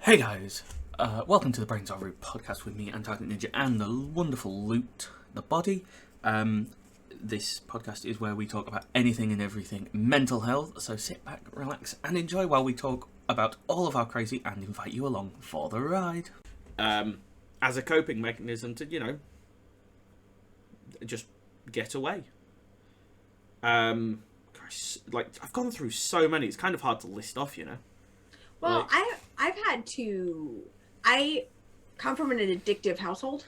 Hey guys, welcome to the Brains Are Root podcast with me, Antarctic Ninja, and the wonderful Loot the Body. This podcast is where we talk about anything and everything mental health, so sit back, relax, and enjoy while we talk about all of our crazy and invite you along for the ride. As a coping mechanism to, just get away. I've gone through so many, it's kind of hard to list off, Well, I've had to... I come from an addictive household.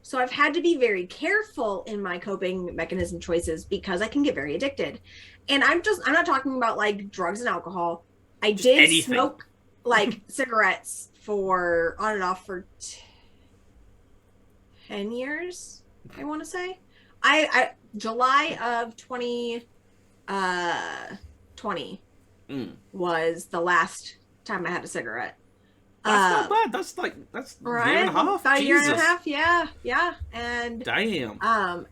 So I've had to be very careful in my coping mechanism choices because I can get very addicted. And I'm not talking about like drugs and alcohol. I Just did anything. smoke like cigarettes for on and off for 10 years, I want to say. July of 2020 was the last time I had a cigarette. That's not bad. That's Right? a year and a half. About a year and a Jesus. half, yeah. And Damn.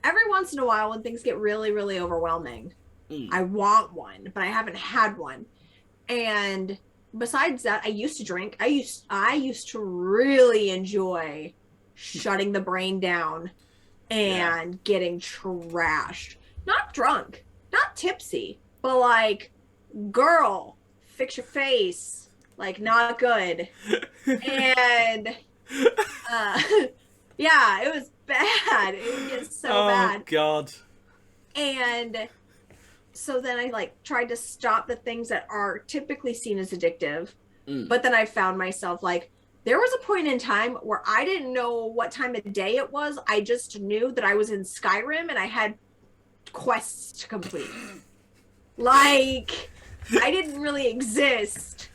every once in a while when things get really, really overwhelming, Mm. I want one, but I haven't had one. And besides that, I used to drink. I used to really enjoy shutting the brain down and getting trashed. Not drunk, not tipsy, but like, girl, fix your face. Like, not good. And yeah, it was bad. It was so bad. Oh God. And so then I like tried to stop the things that are typically seen as addictive. But then I found myself like, there was a point in time where I didn't know what time of day it was. I just knew that I was in Skyrim and I had quests to complete. Like, I didn't really exist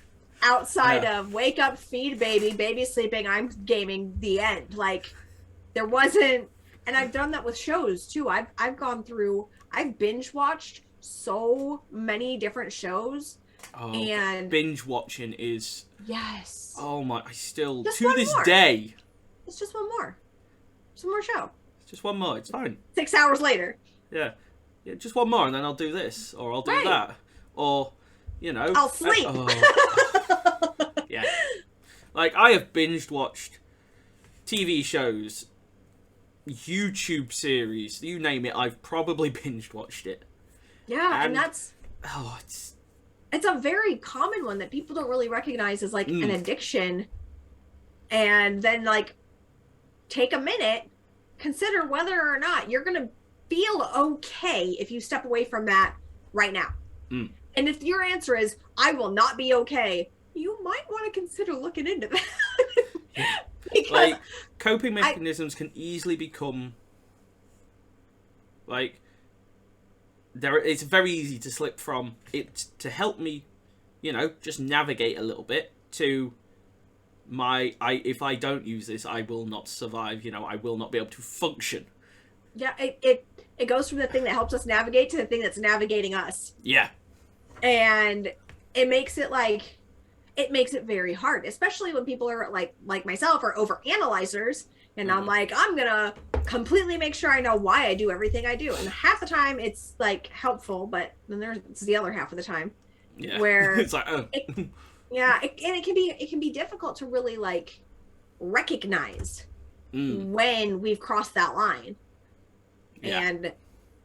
outside of wake up, feed baby sleeping, I'm gaming, the end. Like, there wasn't, and I've done that with shows too. I've gone through, I've binge watched so many different shows. Oh, and binge watching is... Yes. Oh my, I still, Just to one this more. day... It's just one more. Some more show. Just one more, it's fine. 6 hours later. Yeah, just one more and then I'll do this, or I'll do Right. that. Or, I'll sleep. Yeah. Like, I have binged watched TV shows, YouTube series, you name it, I've probably binged watched it. Yeah, and that's... Oh, It's a very common one that people don't really recognize as like an addiction. And then like take a minute, consider whether or not you're going to feel okay if you step away from that right now. And if your answer is, I will not be okay, you might want to consider looking into that. Because like, coping mechanisms can easily become like... It's very easy to slip from it to help me, just navigate a little bit to if I don't use this, I will not survive, I will not be able to function. yeah, it goes from the thing that helps us navigate to the thing that's navigating us. Yeah. And it makes it very hard, especially when people are like myself are overanalyzers. And I'm like, I'm going to completely make sure I know why I do everything I do. And half the time it's like helpful, but then there's the other half of the time where it's like, it can be difficult to really like recognize when we've crossed that line. Yeah. And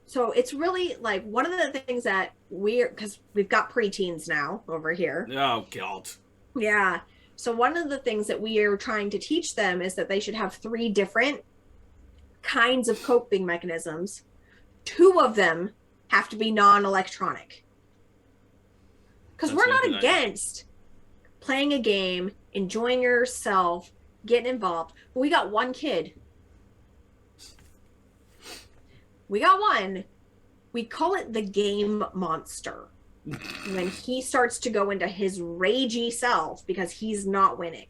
so it's really like one of the things that because we've got preteens now over here. Oh God. Yeah. So one of the things that we are trying to teach them is that they should have 3 different kinds of coping mechanisms. 2 of them have to be non-electronic. Because we're not against playing a game, enjoying yourself, getting involved. But we got one kid. We got one. We call it the game monster. When he starts to go into his ragey self because he's not winning.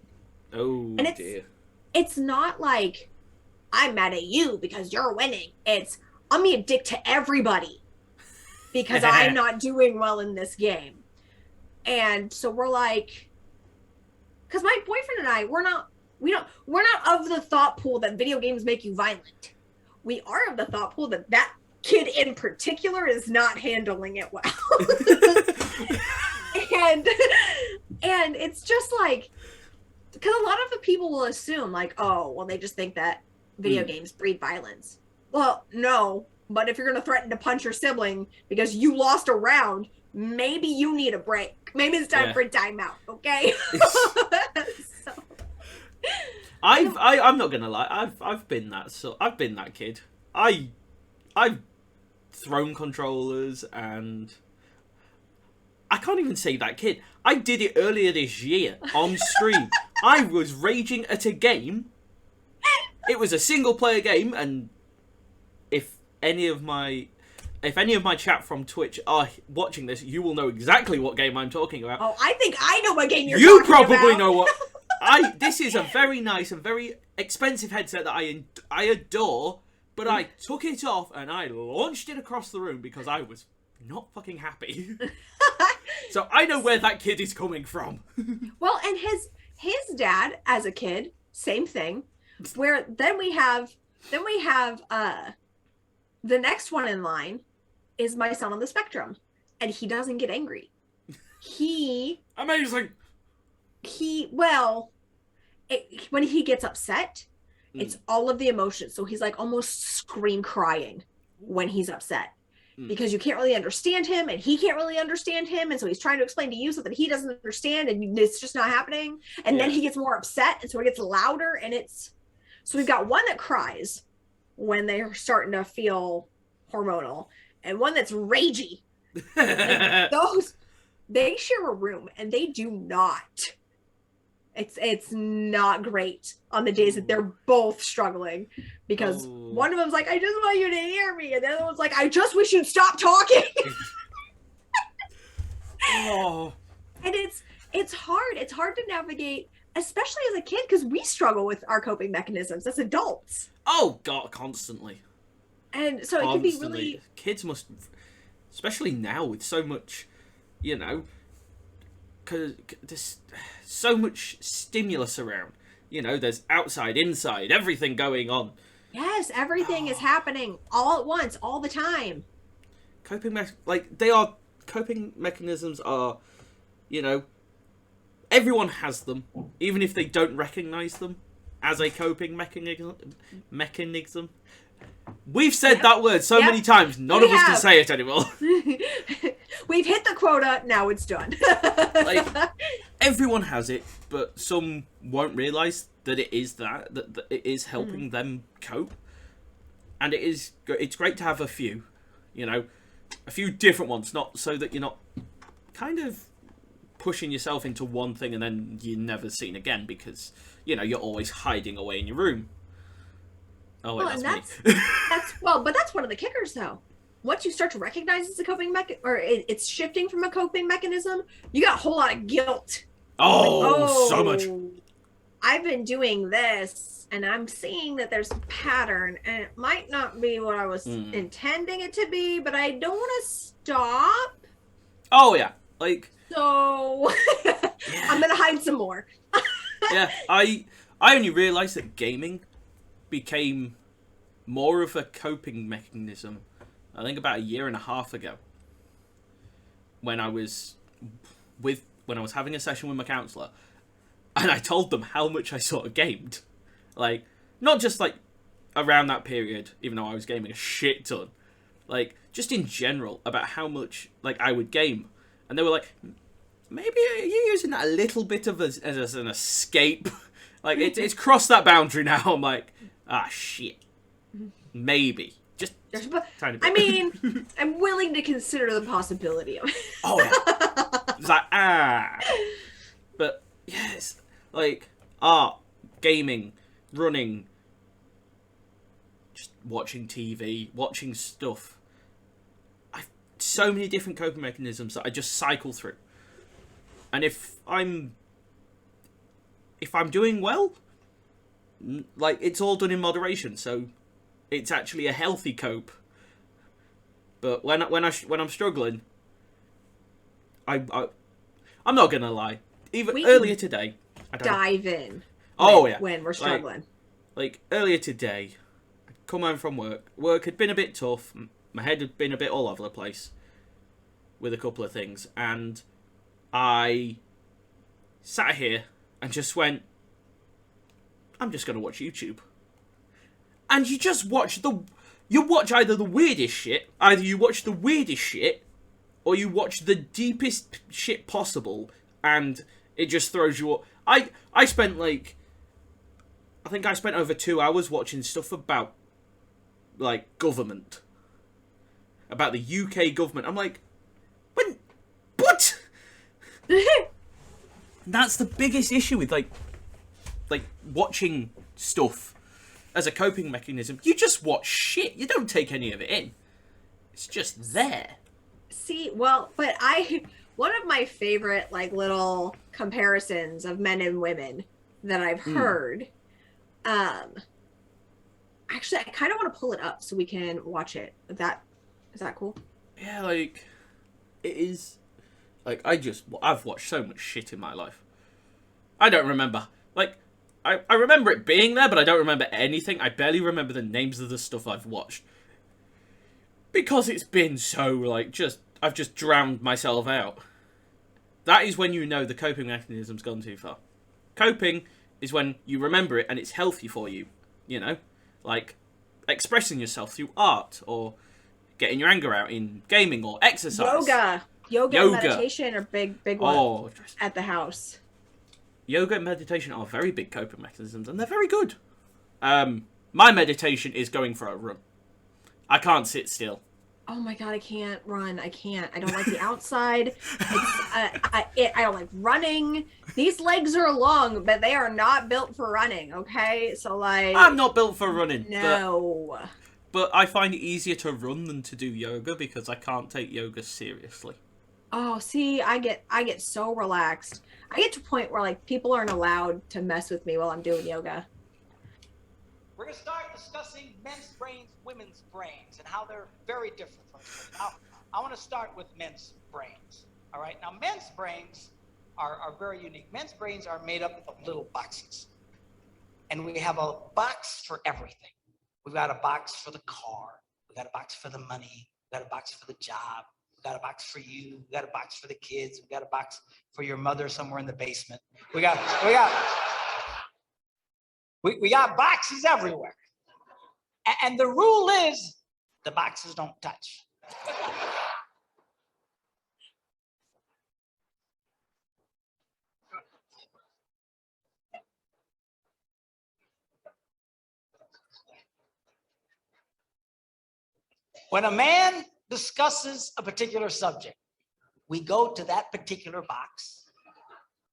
Oh, and dear. It's not like, I'm mad at you because you're winning. It's, I'm being a dick to everybody because I'm not doing well in this game. And so we're like, because my boyfriend and I, we're not of the thought pool that video games make you violent. We are of the thought pool that kid in particular is not handling it well. And And it's just like, because a lot of the people will assume like, oh, well, they just think that video games breed violence. Well, no, but if you're going to threaten to punch your sibling because you lost a round, maybe you need a break. Maybe it's time for a timeout, okay? So. I'm not gonna lie. I've been that kid. I've thrown controllers, and I can't even say that kid. I did it earlier this year on stream. I was raging at a game. It was a single player game, and if any of my chat from Twitch are watching this, you will know exactly what game I'm talking about. Oh, I think I know what game you're talking about. You probably know what. This is a very nice and very expensive headset that I adore, but I took it off and I launched it across the room because I was not fucking happy. So I know where that kid is coming from. Well, and his dad as a kid, same thing. Where then we have the next one in line is my son on the spectrum, and he doesn't get angry. Amazing. When he gets upset, it's all of the emotions. So he's like almost scream crying when he's upset because you can't really understand him and he can't really understand him. And so he's trying to explain to you something he doesn't understand and it's just not happening. And then he gets more upset. And so it gets louder so we've got one that cries when they're starting to feel hormonal and one that's ragey. They share a room and they do not. It's not great on the days that they're both struggling because one of them's like, I just want you to hear me. And the other one's like, I just wish you'd stop talking. And it's hard. It's hard to navigate, especially as a kid, because we struggle with our coping mechanisms as adults. Oh, God, constantly. And so it can be really... Kids must, especially now with so much, because there's so much stimulus around. There's outside, inside, everything going on. Yes, everything is happening all at once, all the time. Coping mechanisms are, everyone has them, even if they don't recognize them as a coping mechanism. We've said that word so many times, none of us can say it anymore. We've hit the quota, now it's done. Everyone has it, but some won't realise that it is that it is helping them cope. And it's great to have a few, a few different ones, not so that you're not kind of pushing yourself into one thing and then you're never seen again because, you're always hiding away in your room. Oh, wait, that's me. But that's one of the kickers, though. Once you start to recognize it's a coping it's shifting from a coping mechanism, you got a whole lot of guilt. So much. I've been doing this, and I'm seeing that there's a pattern, and it might not be what I was intending it to be, but I don't want to stop. Oh, yeah. So, I'm going to hide some more. Yeah, I only realised that gaming became more of a coping mechanism, I think about a year and a half ago, when I was having a session with my counsellor, and I told them how much I sort of gamed, not just around that period, even though I was gaming a shit ton, just in general about how much I would game, and they were like, maybe you're using that a little bit as an escape. It's crossed that boundary now. I'm like, shit. Maybe. Just tiny bit. I mean, I'm willing to consider the possibility of it. Oh, yeah. It's But, yes, art, gaming, running, just watching TV, watching stuff. I've so many different coping mechanisms that I just cycle through. And if I'm doing well, it's all done in moderation, so it's actually a healthy cope. But when I'm struggling, I'm not gonna lie. Even earlier today, dive in. When we're struggling. Earlier today, I'd come home from work. Work had been a bit tough. My head had been a bit all over the place with a couple of things, and I sat here and just went, I'm just going to watch YouTube. And you just watch you watch either the weirdest shit, or you watch the deepest shit possible, and it just throws you up. I spent like, I think I spent over 2 hours watching stuff about, like, government. About the UK government. I'm like, what? That's the biggest issue with, like watching stuff as a coping mechanism. You just watch shit. You don't take any of it in. It's just there. See, well, but one of my favorite, like, little comparisons of men and women that I've heard, actually, I kind of want to pull it up so we can watch it. Is that cool? Yeah, like, it is, like, I've watched so much shit in my life. I don't remember, like, I remember it being there, but I don't remember anything. I barely remember the names of the stuff I've watched. Because it's been so, like, I've just drowned myself out. That is when you know the coping mechanism's gone too far. Coping is when you remember it and it's healthy for you. You know? Like, expressing yourself through art, or getting your anger out in gaming or exercise. Yoga and meditation are big ones at the house. Yoga and meditation are very big coping mechanisms, and they're very good. My meditation is going for a run. I can't sit still. Oh my god, I can't run. I can't. I don't like the outside. I don't like running. These legs are long, but they are not built for running, okay? So, like... I'm not built for running. No. But I find it easier to run than to do yoga because I can't take yoga seriously. Oh, see, I get so relaxed. I get to a point where, like, people aren't allowed to mess with me while I'm doing yoga. We're going to start discussing men's brains, women's brains, and how they're very different from each other. Now, I want to start with men's brains. All right? Now, men's brains are very unique. Men's brains are made up of little boxes. And we have a box for everything. We've got a box for the car. We've got a box for the money. We've got a box for the job. We've got a box for you. We've got a box for the kids. We've got a box for your mother somewhere in the basement. We got boxes everywhere. And the rule is the boxes don't touch. When a man discusses a particular subject, we go to that particular box,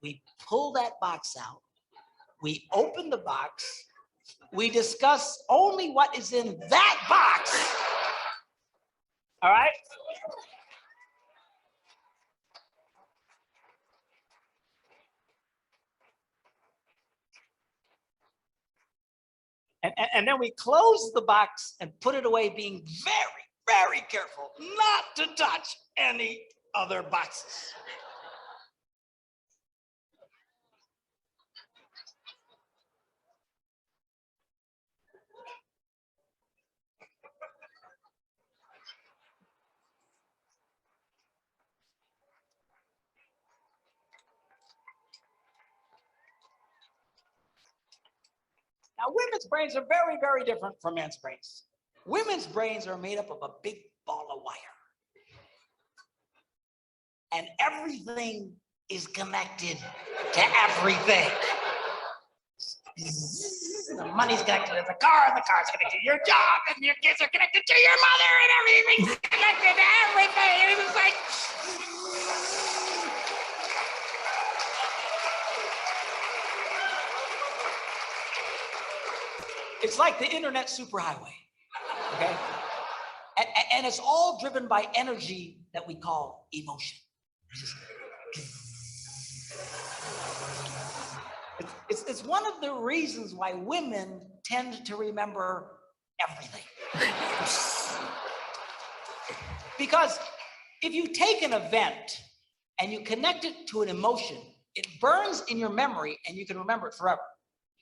we pull that box out, we open the box, we discuss only what is in that box. All right? And then we close the box and put it away, being very, very careful not to touch any other boxes. Now, women's brains are very, very different from men's brains. Women's brains are made up of a big ball of wire. And everything is connected to everything. The money's connected to the car, and the car's connected to your job, and your kids are connected to your mother, and everything's connected to everything. And it's like... It's like the internet superhighway, okay? And it's all driven by energy that we call emotion. It's one of the reasons why women tend to remember everything. Because if you take an event and you connect it to an emotion, it burns in your memory and you can remember it forever.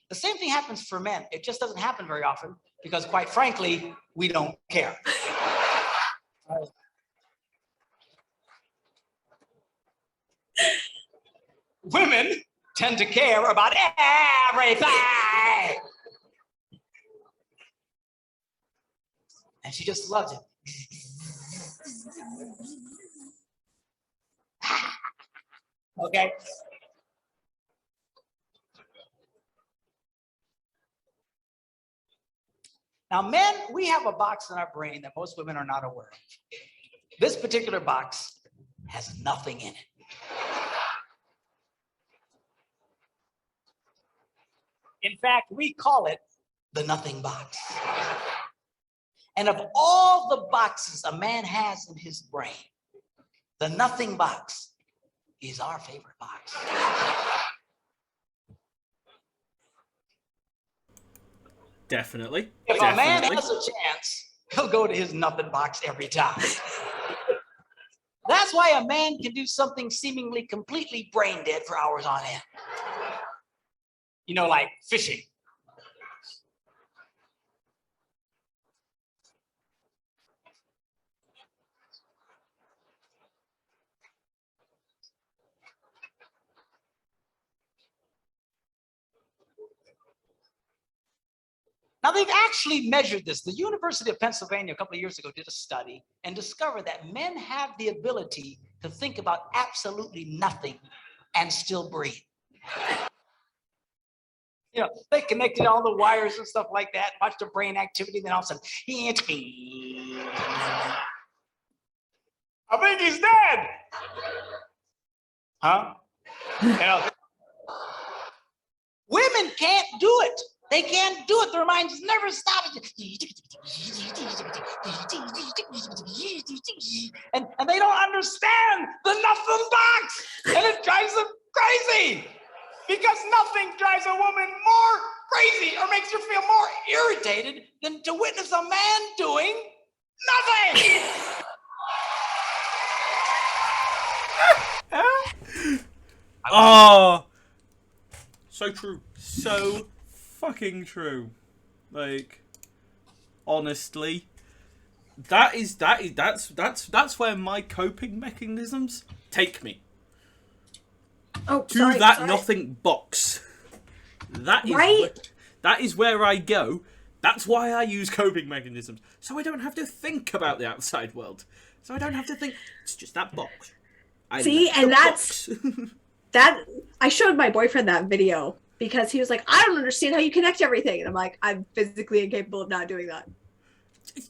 The same thing happens for men. It just doesn't happen very often because, quite frankly, we don't care. Women tend to care about everything. And she just loves it. Okay? Now, men, we have a box in our brain that most women are not aware of. This particular box has nothing in it. In fact, we call it the nothing box. And of all the boxes a man has in his brain, the nothing box is our favorite box. Definitely. If a man has a chance, he'll go to his nothing box every time. That's why a man can do something seemingly completely brain dead for hours on end. You know, like fishing. Now, they've actually measured this. The University of Pennsylvania a couple of years ago did a study and discovered that men have the ability to think about absolutely nothing and still breathe. You know, they connected all the wires and stuff like that, watched the brain activity, then all of a sudden, I think he's dead. Huh? You know, women can't do it. They can't do it. Their minds never stop. And they don't understand the nothing box. And it drives them crazy. Because nothing drives a woman more crazy or makes her feel more irritated than to witness a man doing nothing. Oh, so true. So fucking true. Like, honestly, that's where my coping mechanisms take me. Oh, to sorry, that sorry. nothing box. That is Right? that is where I go. That's why I use coping mechanisms. So I don't have to think about the outside world. So I don't have to think. It's just that box. See, and that's that. I showed my boyfriend that video because he was like, "I don't understand how you connect everything," and I'm like, "I'm physically incapable of not doing that."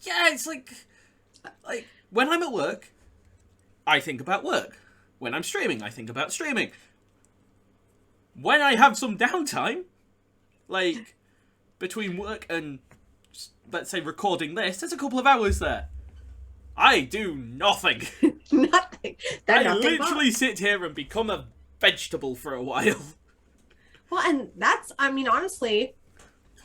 Yeah, it's like when I'm at work, I think about work. When I'm streaming, I think about streaming. When I have some downtime, like between work and, let's say, recording this, there's a couple of hours there. I do nothing. Nothing. I literally sit here and become a vegetable for a while. Well, and that's, I mean, honestly,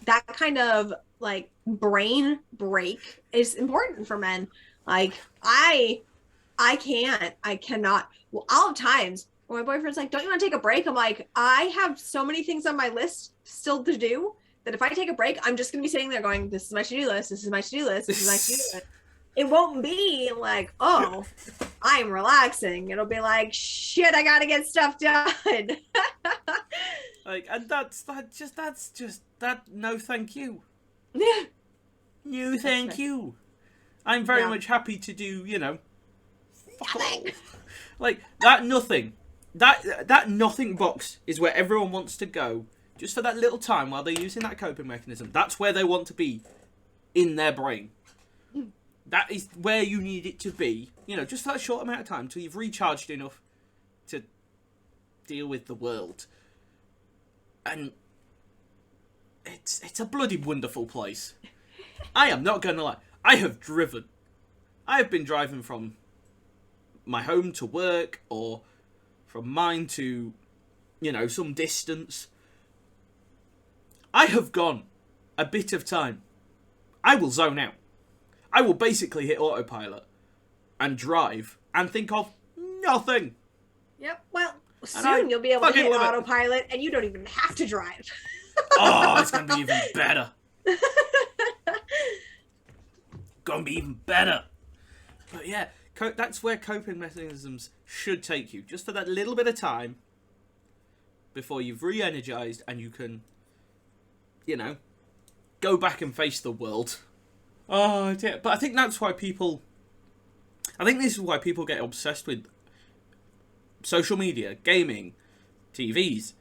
that kind of like brain break is important for men. Like, I cannot. Well, all of times when my boyfriend's like, "Don't you want to take a break?" I'm like, I have so many things on my list still to do that if I take a break, I'm just going to be sitting there going, "This is my to-do list. This is my to-do list. This is my to-do list." It won't be like, "Oh, I'm relaxing." It'll be like, "Shit, I got to get stuff done." Like, and that's just no thank you. No thank you. I'm very much happy to do, you know, like that nothing. That nothing box is where everyone wants to go just for that little time while they're using that coping mechanism. That's where they want to be in their brain. That is where you need it to be, you know, just for that short amount of time till you've recharged enough to deal with the world. And it's a bloody wonderful place. I am not gonna lie. I have been driving from my home to work or from mine to, you know, some distance. I have gone a bit of time. I will zone out. I will basically hit autopilot and drive and think of nothing. Yep. Well, soon you'll be able to hit autopilot and you don't even have to drive. Oh, it's going to be even better. Going to be even better. But yeah, that's where coping mechanisms should take you. Just for that little bit of time before you've re-energized and you can, go back and face the world. Oh, dear. But I think that's why this is why people get obsessed with social media, gaming, TVs.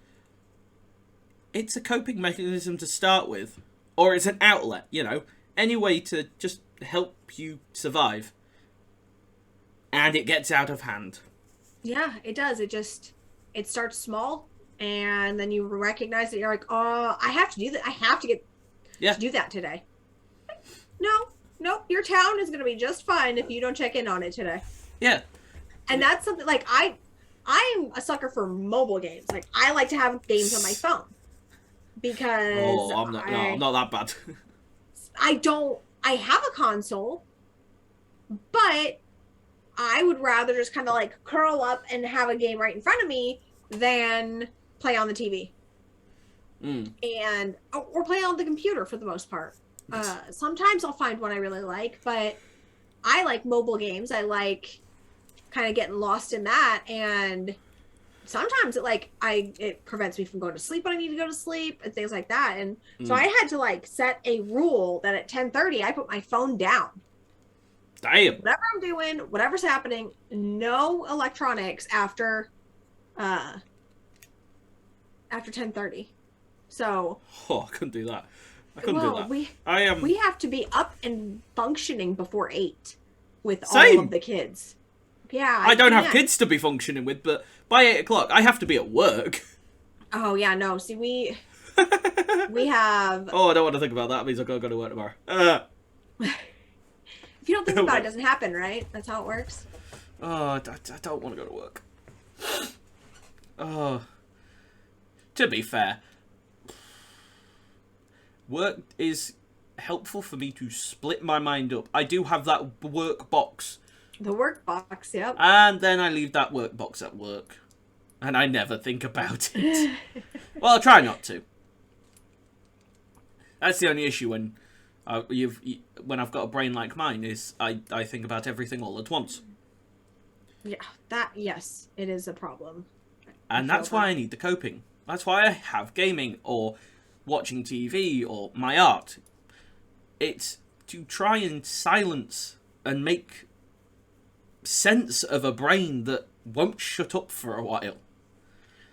It's a coping mechanism to start with, or it's an outlet, any way to just help you survive. And it gets out of hand. Yeah, it does. It starts small, and then you recognize that you're like, oh, I have to do that. I have to get to do that today. No, your town is going to be just fine if you don't check in on it today. Yeah. And that's something, like, I'm a sucker for mobile games. Like, I like to have games on my phone. Because I'm not that bad. I have a console, but I would rather just kind of like curl up and have a game right in front of me than play on the TV. Or play on the computer for the most part. Sometimes I'll find one I really like, but I like mobile games. I like kind of getting lost in that, and sometimes it prevents me from going to sleep when I need to go to sleep and things like that. And so I had to like set a rule that at 10:30 I put my phone down. Damn. Whatever I'm doing, whatever's happening, no electronics after 10:30. So I couldn't do that. I couldn't do that. We have to be up and functioning before 8 with Same. all of the kids. Yeah. I don't have kids to be functioning with, but by 8 o'clock I have to be at work. Oh yeah, no. See, we have. Oh, I don't want to think about that. It means I've got to go to work tomorrow. If you don't think about it, it doesn't happen, right? That's how it works. Oh, I don't want to go to work. Oh. To be fair, work is helpful for me to split my mind up. I do have that work box. The work box, yep. And then I leave that work box at work. And I never think about it. Well, I try not to. That's the only issue when I've got a brain like mine, is I think about everything all at once. Yeah, yes, it is a problem. And that's why I need the coping. That's why I have gaming or watching TV or my art. It's to try and silence and make sense of a brain that won't shut up for a while.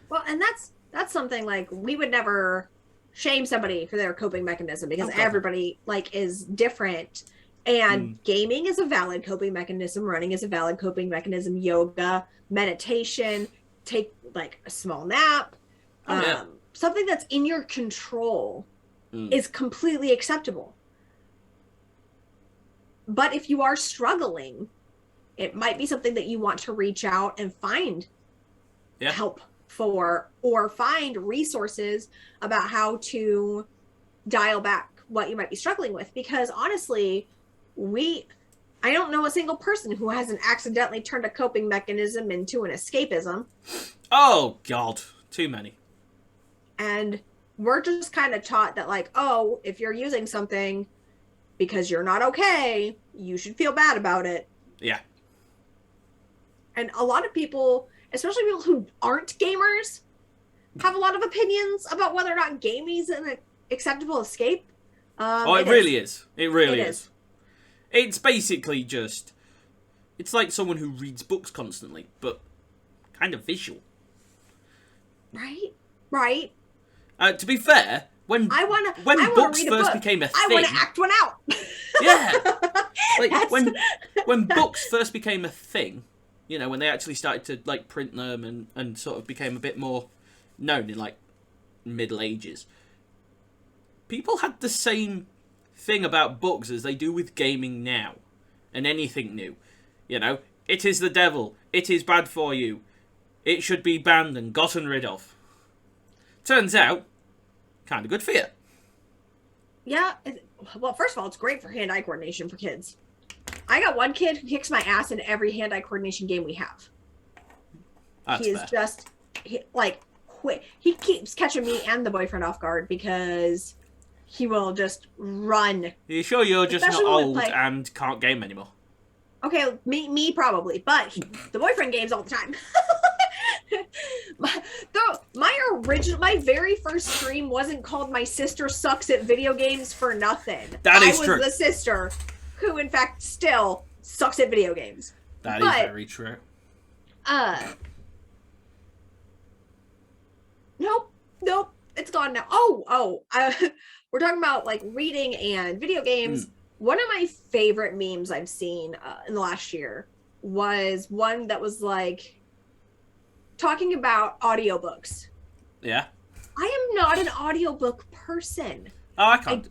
Well, and that's something like we would never shame somebody for their coping mechanism because everybody is different. And gaming is a valid coping mechanism. Running is a valid coping mechanism. Yoga, meditation, take like a small nap. Something that's in your control is completely acceptable. But if you are struggling, it might be something that you want to reach out and find help for, or find resources about how to dial back what you might be struggling with. Because honestly, I don't know a single person who hasn't accidentally turned a coping mechanism into an escapism. Oh, God. Too many. And we're just kind of taught that, like, oh, if you're using something because you're not okay, you should feel bad about it. Yeah. And a lot of people, especially people who aren't gamers, have a lot of opinions about whether or not gaming is an acceptable escape. It really is. It really is. It's basically just... It's like someone who reads books constantly, but kind of visual. Right. To be fair, when books first became a thing... I want to act one out. Yeah. Like, when books first became a thing, when they actually started to, like, print them and sort of became a bit more known in, like, Middle Ages, people had the same thing about books as they do with gaming now, and anything new. It is the devil. It is bad for you. It should be banned and gotten rid of. Turns out, kind of good for you. Yeah. Well, first of all, it's great for hand-eye coordination for kids. I got one kid who kicks my ass in every hand-eye coordination game we have. He is just, quick. He keeps catching me and the boyfriend off guard because he will just run. Are you sure you're just not old and can't game anymore? Okay, me probably, but the boyfriend games all the time. my very first stream wasn't called "My Sister Sucks at Video Games" for nothing. That is true. I was the sister who, in fact, still sucks at video games. That is very true. Nope, it's gone now. We're talking about like reading and video games. One of my favorite memes I've seen in the last year was one that was like talking about audiobooks. Yeah. I am not an audiobook person. Oh, I can't.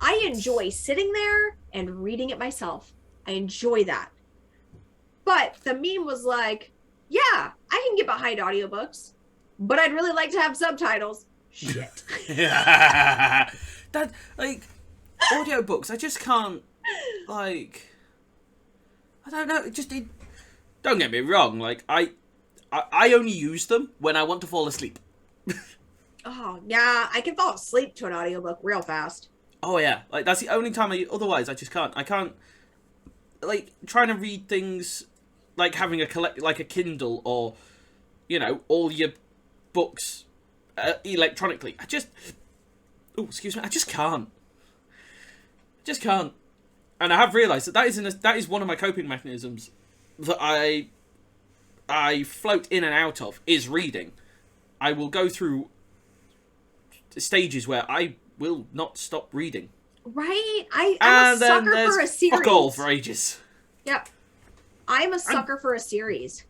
I enjoy sitting there and reading it myself. I enjoy that. But the meme was like, yeah, I can get behind audiobooks, but I'd really like to have subtitles. Shit. That, like, audiobooks, I just can't, like, I don't know, don't get me wrong, like, I only use them when I want to fall asleep. Oh, yeah, I can fall asleep to an audiobook real fast. Oh, yeah, like, that's the only time otherwise, I just can't. I can't, like, trying to read things, like having a Kindle or, you know, all your books electronically. I just can't. Just can't. And I have realised that is one of my coping mechanisms that I float in and out of, is reading. I will go through stages where I will not stop reading. Right? I'm a sucker for a series. Fuck all for ages. Yep. I'm a sucker for a series.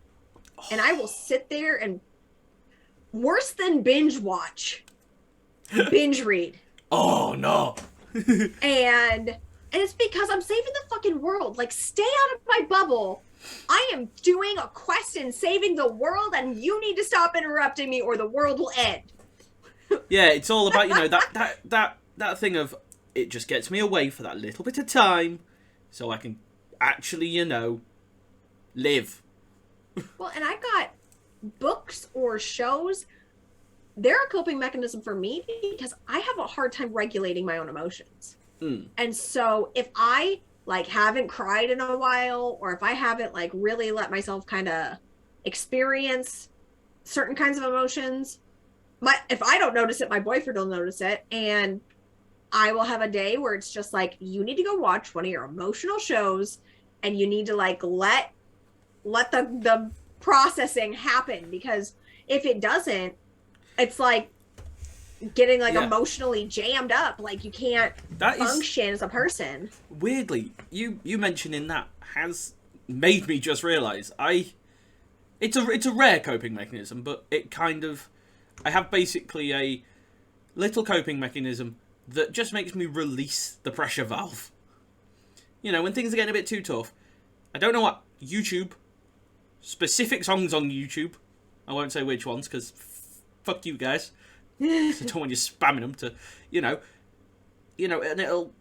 And I will sit there and, worse than binge watch, binge read. Oh, no. And it's because I'm saving the fucking world. Like, stay out of my bubble. I am doing a quest and saving the world, and you need to stop interrupting me or the world will end. Yeah, it's all about, you know, that thing of, it just gets me away for that little bit of time so I can actually, you know, live. Well, and I got books or shows. They're a coping mechanism for me because I have a hard time regulating my own emotions. And so if I like haven't cried in a while, or if I haven't like really let myself kind of experience certain kinds of emotions, if I don't notice it, my boyfriend will notice it. And I will have a day where it's just like, you need to go watch one of your emotional shows and you need to like let the processing happen, because if it doesn't, it's like getting like emotionally jammed up. Like you can't function as a person. Weirdly, you mentioning that has made me just realise it's a rare coping mechanism, but it kind of, I have basically a little coping mechanism that just makes me release the pressure valve. You know, when things are getting a bit too tough, I don't know what, YouTube, specific songs on YouTube, I won't say which ones, because fuck you guys. I don't want you spamming them to, you know, and it'll,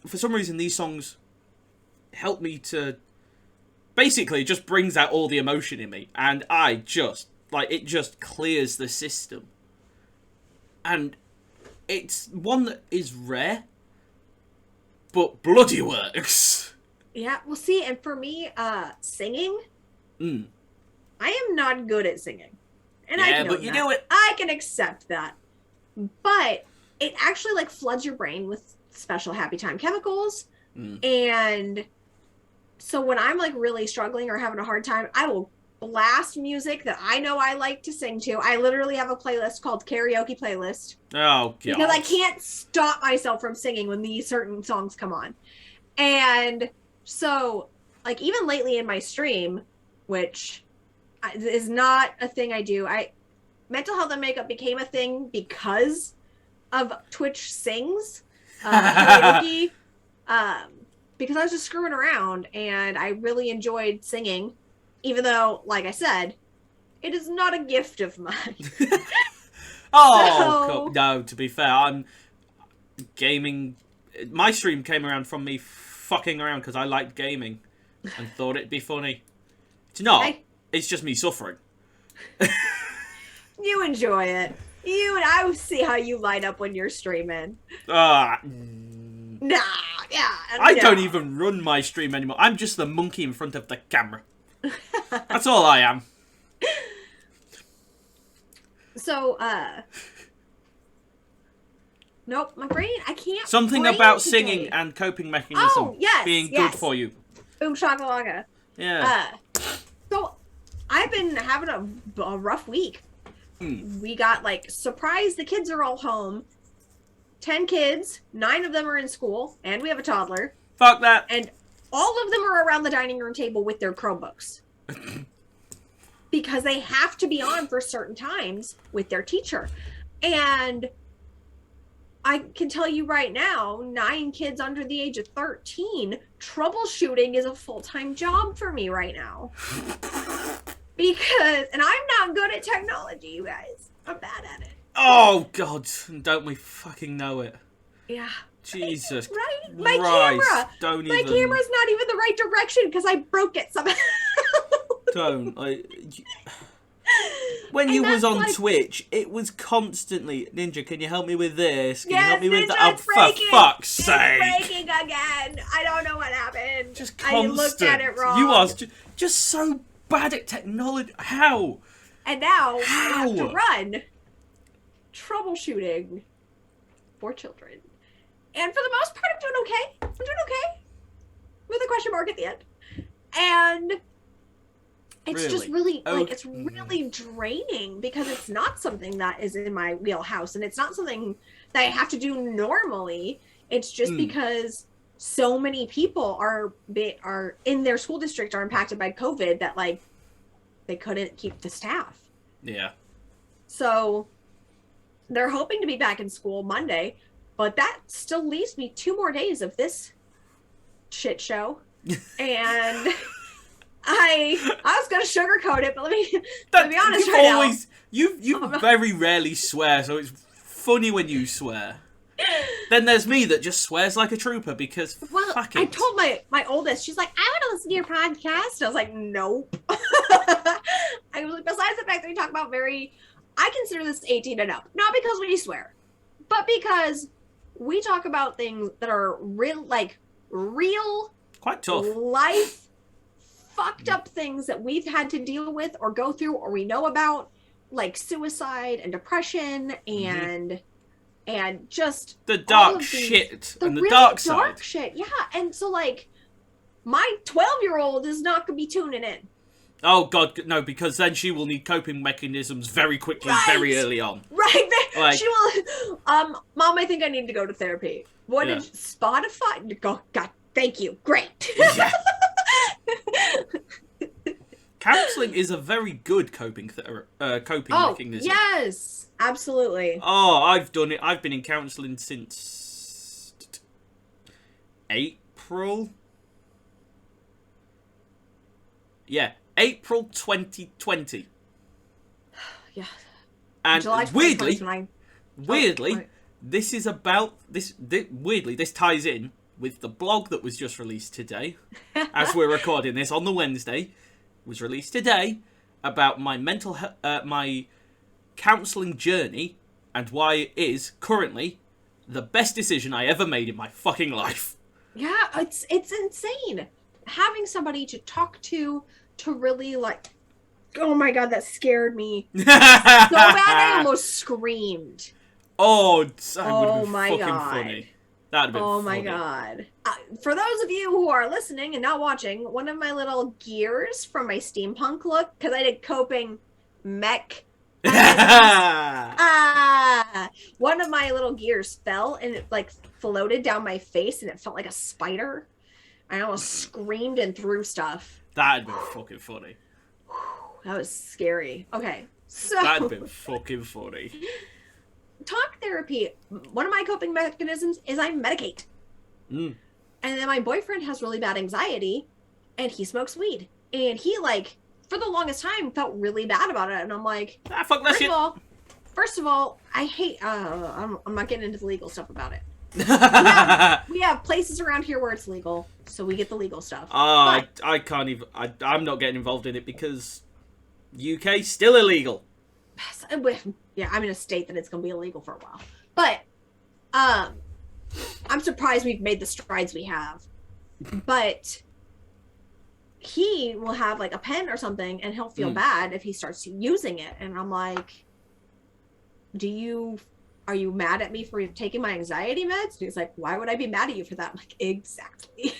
for some reason, these songs help me to, basically, it just brings out all the emotion in me, and I just, like, it just clears the system. And it's one that is rare, but bloody works. Yeah, well, see, and for me, singing, I am not good at singing. And I know but you do it. I can accept that. But it actually, like, floods your brain with special happy time chemicals. And so when I'm, like, really struggling or having a hard time, I will blast music that I know I like to sing to. I literally have a playlist called Karaoke Playlist. Oh, God. Because I can't stop myself from singing when these certain songs come on. And so, like, even lately in my stream, which is not a thing I do, Mental Health and Makeup became a thing because of Twitch Sings, karaoke, because I was just screwing around and I really enjoyed singing, even though, like I said, it is not a gift of mine. No, to be fair, I'm gaming. My stream came around from me fucking around because I liked gaming and thought it'd be funny. It's not. It's just me suffering. You enjoy it. I will see how you light up when you're streaming. I don't even run my stream anymore. I'm just the monkey in front of the camera. That's all I am. So, nope, my brain, I can't. Something brain about today. singing and coping mechanism being good for you. Boom shakalaka. Yeah. So I've been having a rough week. We got like surprise, the kids are all home. 10 kids, 9 of them are in school, and we have a toddler. Fuck that. And all of them are around the dining room table with their Chromebooks. Because they have to be on for certain times with their teacher. And I can tell you right now, 9 kids under the age of 13, troubleshooting is a full-time job for me right now. And I'm not good at technology, you guys. I'm bad at it. Oh, God. Don't we fucking know it? Yeah. Jesus Right? My Christ. camera. My camera's not even the right direction because I broke it somehow. Don't. When you was on like, Twitch, it was constantly, Ninja, can you help me with this? Can yes, you help me with Ninja, that? Oh, for fuck's sake. It's breaking again. I don't know what happened. Just constant. I looked at it wrong. You are just so bad at technology. How? And now I have to run troubleshooting for children. And for the most part, I'm doing okay. With a question mark at the end. And it's just really, like, it's really draining because it's not something that is in my wheelhouse. And it's not something that I have to do normally. It's just because so many people are in their school district are impacted by COVID that, like, they couldn't keep the staff. Yeah. So they're hoping to be back in school Monday, but that still leaves me 2 more days of this shit show. And I was gonna sugarcoat it, but let me be honest right now. You very rarely swear, so it's funny when you swear. Then there's me that just swears like a trooper because fuck it. I told my oldest, she's like, I want to listen to your podcast. I was like, nope. I was like, besides the fact that we talk about I consider this 18 and up. Not because we swear, but because we talk about things that are real, quite tough life, fucked up things that we've had to deal with or go through or we know about, like suicide and depression and just the dark shit and the really dark side. Dark shit, yeah. And so, like, my 12-year-old is not gonna be tuning in. Oh God, no! Because then she will need coping mechanisms very quickly, very early on. Right, like, she will. Mom, I think I need to go to therapy. What did Spotify? God, thank you. Great. Yeah. Counseling is a very good coping mechanism. Yes, absolutely. Oh, I've done it. I've been in counseling since April. Yeah, April 2020. Yeah. And July weirdly, this is about this. Weirdly, this ties in with the blog that was just released today, as we're recording this on the Wednesday. Was released today about my my counselling journey and why it is currently the best decision I ever made in my fucking life. Yeah, it's insane having somebody to talk to really, like, oh my God, that scared me so bad I almost screamed. Oh, that would have been my fucking God. funny. That'd have been Oh funny. my God. For those of you who are listening and not watching, one of my little gears from my steampunk look, because I did coping mech. One of my little gears fell and it, like, floated down my face and it felt like a spider. I almost screamed and threw stuff. That'd been fucking funny. That was scary. Okay, so That'd been fucking funny. Talk therapy. One of my coping mechanisms is I medicate. And then my boyfriend has really bad anxiety, and he smokes weed. And he, like, for the longest time, felt really bad about it. And I'm like, fuck that shit. First of all, I hate. I'm not getting into the legal stuff about it. we have places around here where it's legal, so we get the legal stuff. I can't even. I'm not getting involved in it because UK still illegal. Yeah, I'm in a state that it's going to be illegal for a while. But I'm surprised we've made the strides we have. But he will have, like, a pen or something, and he'll feel bad if he starts using it. And I'm like, are you mad at me for taking my anxiety meds? And he's like, why would I be mad at you for that? I'm like, exactly.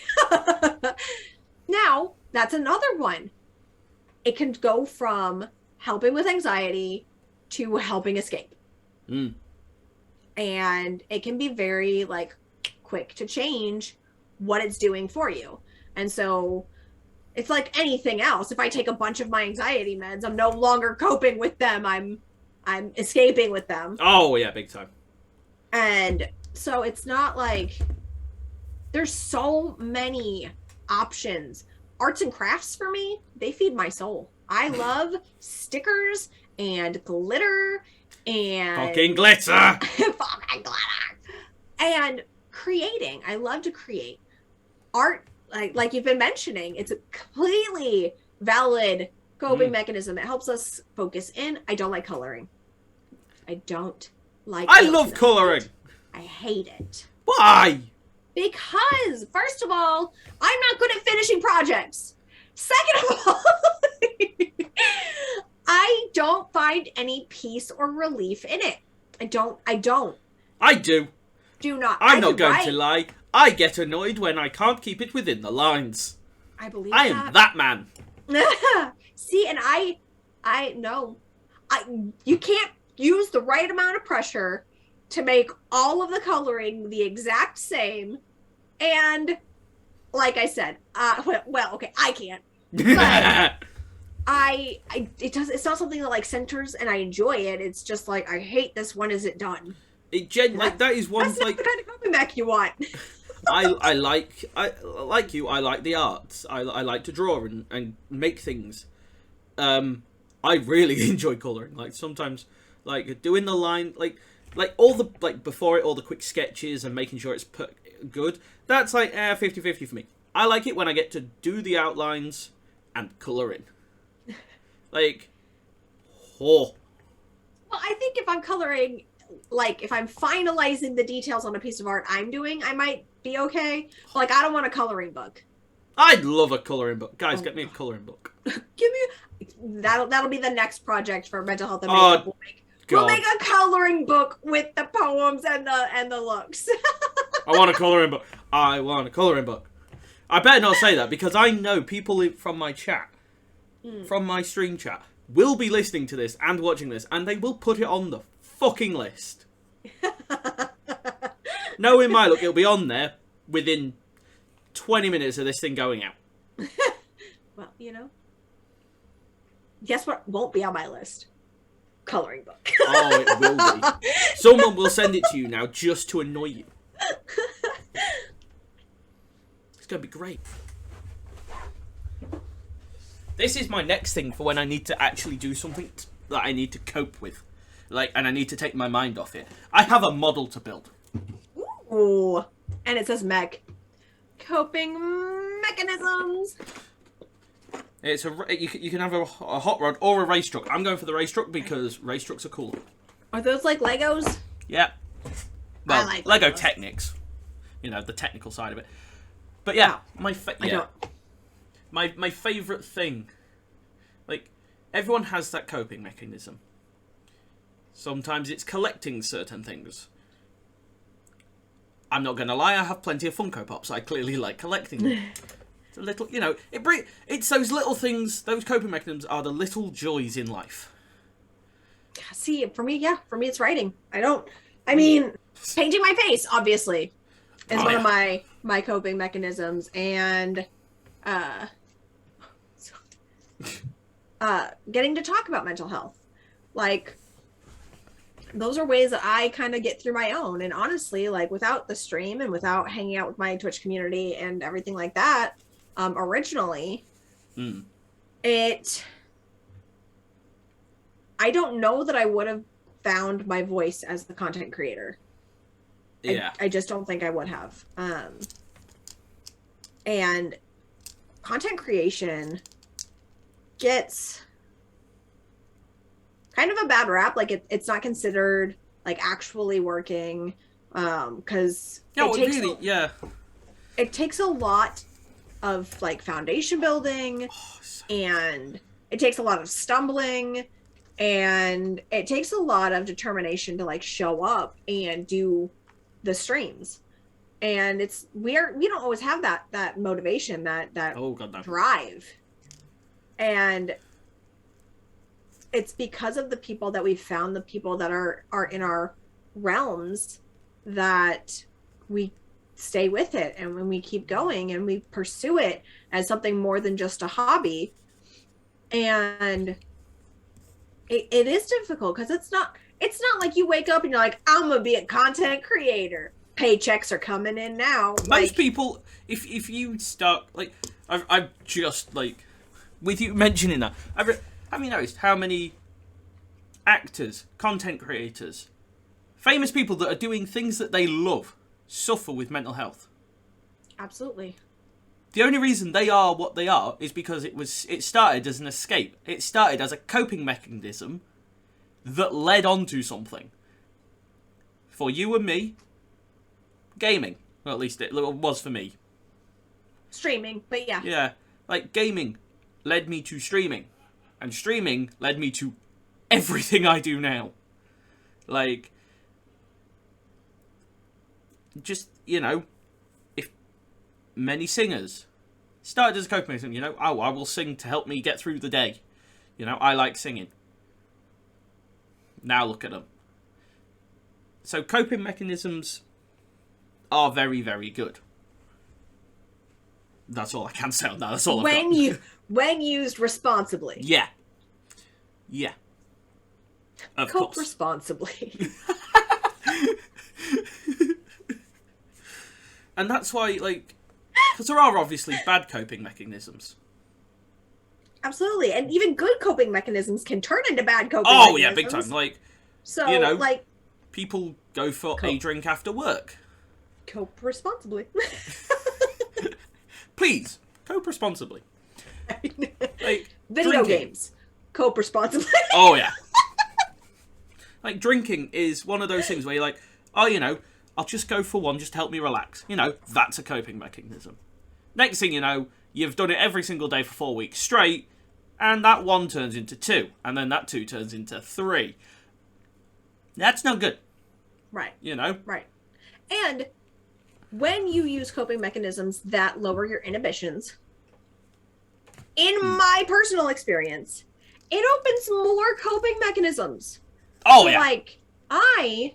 Now, that's another one. It can go from helping with anxiety to helping escape. And it can be very like quick to change what it's doing for you. And so it's like anything else. If I take a bunch of my anxiety meds, I'm no longer coping with them. I'm escaping with them. Oh yeah, big time. And so it's not like there's so many options. Arts and crafts for me, they feed my soul. I love stickers and glitter and Fucking glitter. fucking glitter. And creating. I love to create. Art, like you've been mentioning, it's a completely valid coping mechanism. It helps us focus in. I don't like coloring. I love coloring. I hate it. Why? Because, first of all, I'm not good at finishing projects. Second of all, I don't find any peace or relief in it. I don't. I do. Do not. I'm not going to lie. I get annoyed when I can't keep it within the lines. I believe I am that man. See, and I know. You can't use the right amount of pressure to make all of the coloring the exact same. And like I said, well, okay, I can't. But it's not something that like centers and I enjoy it. It's just like, I hate this. When is it done? That is one that's like not the kind of coping mech you want. I like the arts. I like to draw and make things. I really enjoy coloring. Like sometimes, like doing the line, like all the before it, all the quick sketches and making sure it's good. That's like 50-50 for me. I like it when I get to do the outlines and coloring. Like, Well, I think if I'm coloring, like if I'm finalizing the details on a piece of art I'm doing, I might be okay. Like I don't want a coloring book. I'd love a coloring book. Guys, get me a coloring book. That'll be the next project for Mental Health and Makeup. We'll make a coloring book with the poems and the looks. I want a coloring book. I want a coloring book. I better not say that because I know people from my chat, from my stream chat, will be listening to this and watching this, and they will put it on the fucking list. Knowing my look, it'll be on there within 20 minutes of this thing going out. Well, guess what won't be on my list? Coloring book. Oh, it will be. Someone will send it to you now just to annoy you. It's going to be great. This is my next thing for when I need to actually do something that I need to cope with. And I need to take my mind off it. I have a model to build. Ooh. And it says mech. Coping mechanisms. It's you can have a hot rod or a race truck. I'm going for the race truck because race trucks are cool. Are those like Legos? Yeah. Well, I like Lego Legos. Technics. The technical side of it. But yeah, my favorite thing. Like everyone has that coping mechanism. Sometimes it's collecting certain things. I'm not going to lie, I have plenty of Funko Pops. I clearly like collecting them. It's a little, it's those little things, those coping mechanisms are the little joys in life. See, for me it's writing. Painting my face, obviously, is one of my coping mechanisms. And, getting to talk about mental health. Like, those are ways that I kind of get through my own. And honestly, like without the stream and without hanging out with my Twitch community and everything like that, originally, I don't know that I would have found my voice as the content creator. Yeah. I just don't think I would have. And content creation gets kind of a bad rap. Like it's not considered like actually working because it takes a lot of like foundation building and it takes a lot of stumbling And it takes a lot of determination to like show up and do the streams. And we don't always have that motivation, that Oh god, no. drive. And it's because of the people that we've found, the people that are in our realms, that we stay with it, and when we keep going and we pursue it as something more than just a hobby. And it is difficult because it's not like you wake up and you're like, I'm gonna be a content creator, paychecks are coming in now. Most people, if you start, like, I've just, like, with you mentioning that, have you noticed how many actors, content creators, famous people that are doing things that they love suffer with mental health? Absolutely. The only reason they are what they are is because it started as an escape. It started as a coping mechanism that led on to something. For you and me, gaming. Well, at least it was for me. Streaming, but yeah. Yeah, like gaming led me to streaming. And streaming led me to everything I do now. Like, just, you know, if many singers started as a coping mechanism, you know, oh, I will sing to help me get through the day. You know, I like singing. Now look at them. So coping mechanisms are very, very good. That's all I can say on that. That's all I've got. When used responsibly. Yeah. Yeah. Of Cope course. responsibly. And that's why, like, because there are obviously bad coping mechanisms. Absolutely. And even good coping mechanisms can turn into bad coping Oh, mechanisms. yeah, big time. Like, so, you know, like, people go for a drink after work. cope responsibly. Please, cope responsibly. Like, Video drinking. games. Cope responsibly. Oh, yeah. Like, drinking is one of those things where you're like, oh, you know, I'll just go for one just to help me relax. You know, that's a coping mechanism. Next thing you know, you've done it every single day for 4 weeks straight, and that 1 turns into 2, and then that 2 turns into 3. That's not good. Right. You know? Right. And when you use coping mechanisms that lower your inhibitions, in my personal experience, it opens more coping mechanisms. Oh, So, yeah. like, I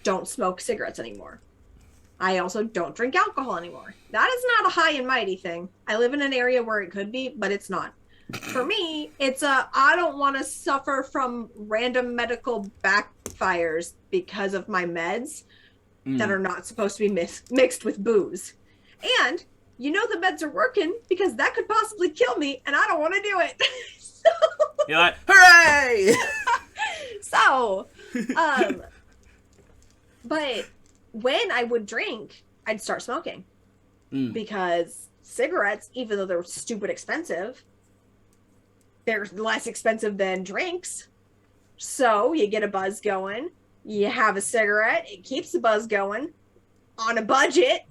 don't smoke cigarettes anymore. I also don't drink alcohol anymore. That is not a high and mighty thing. I live in an area where it could be, but it's not. For me, it's I don't want to suffer from random medical backfires because of my meds that are not supposed to be mixed with booze. And you know the meds are working because that could possibly kill me, and I don't want to do it. So, You're like, hooray! so, but when I would drink, I'd start smoking because cigarettes, even though they're stupid expensive, they're less expensive than drinks. So you get a buzz going, you have a cigarette, it keeps the buzz going on a budget.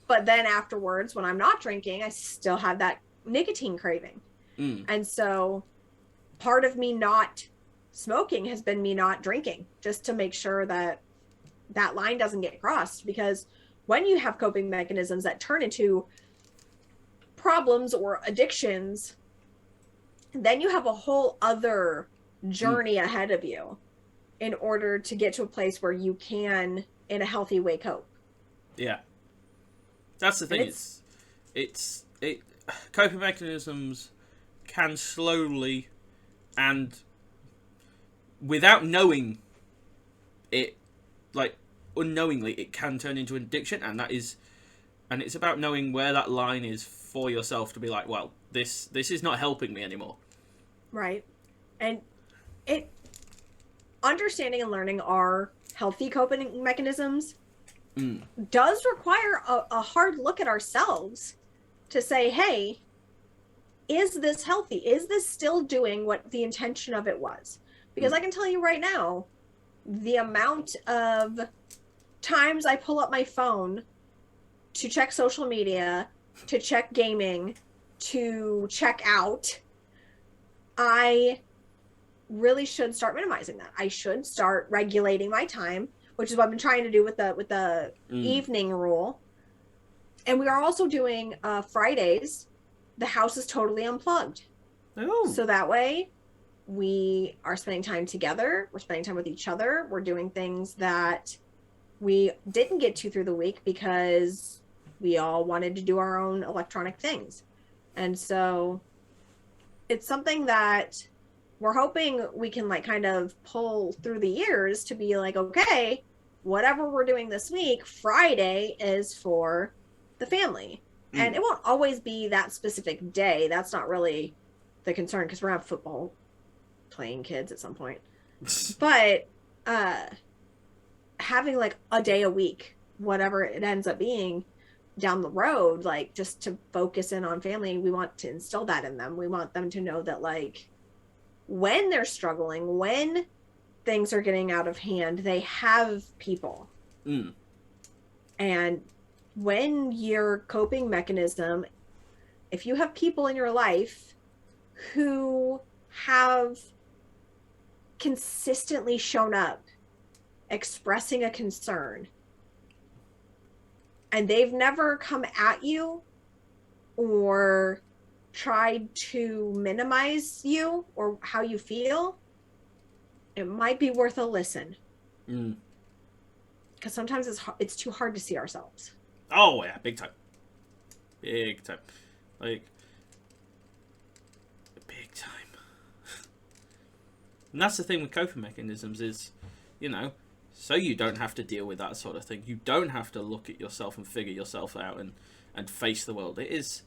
But then afterwards, when I'm not drinking, I still have that nicotine craving. And so part of me not smoking has been me not drinking, just to make sure that that line doesn't get crossed. Because when you have coping mechanisms that turn into problems or addictions, then you have a whole other journey ahead of you in order to get to a place where you can, in a healthy way, cope. Yeah. That's the thing. Coping mechanisms can slowly and without knowing it, like unknowingly, it can turn into an addiction, and it's about knowing where that line is for yourself to be like, well, this is not helping me anymore. Right. And understanding and learning our healthy coping mechanisms does require a hard look at ourselves to say, hey, is this healthy? Is this still doing what the intention of it was? Because I can tell you right now, the amount of times I pull up my phone to check social media, to check gaming, to check out, I really should start minimizing that. I should start regulating my time, which is what I've been trying to do with the evening rule. And we are also doing Fridays. The house is totally unplugged. Oh. So that way we are spending time together. We're spending time with each other. We're doing things that we didn't get to through the week because we all wanted to do our own electronic things. And so it's something that we're hoping we can like kind of pull through the years to be like, okay, whatever we're doing this week, Friday is for the family. And it won't always be that specific day. That's not really the concern because we're gonna have football playing kids at some point. But having like a day a week, whatever it ends up being down the road, like just to focus in on family, we want to instill that in them. We want them to know that like when they're struggling, when things are getting out of hand, they have people. And when your coping mechanism, if you have people in your life who have consistently shown up expressing a concern and they've never come at you or tried to minimize you or how you feel, it might be worth a listen. Because sometimes it's too hard to see ourselves. Oh yeah, big time. Big time. Like, big time. And that's the thing with coping mechanisms is, you know, so you don't have to deal with that sort of thing. You don't have to look at yourself and figure yourself out and face the world. It is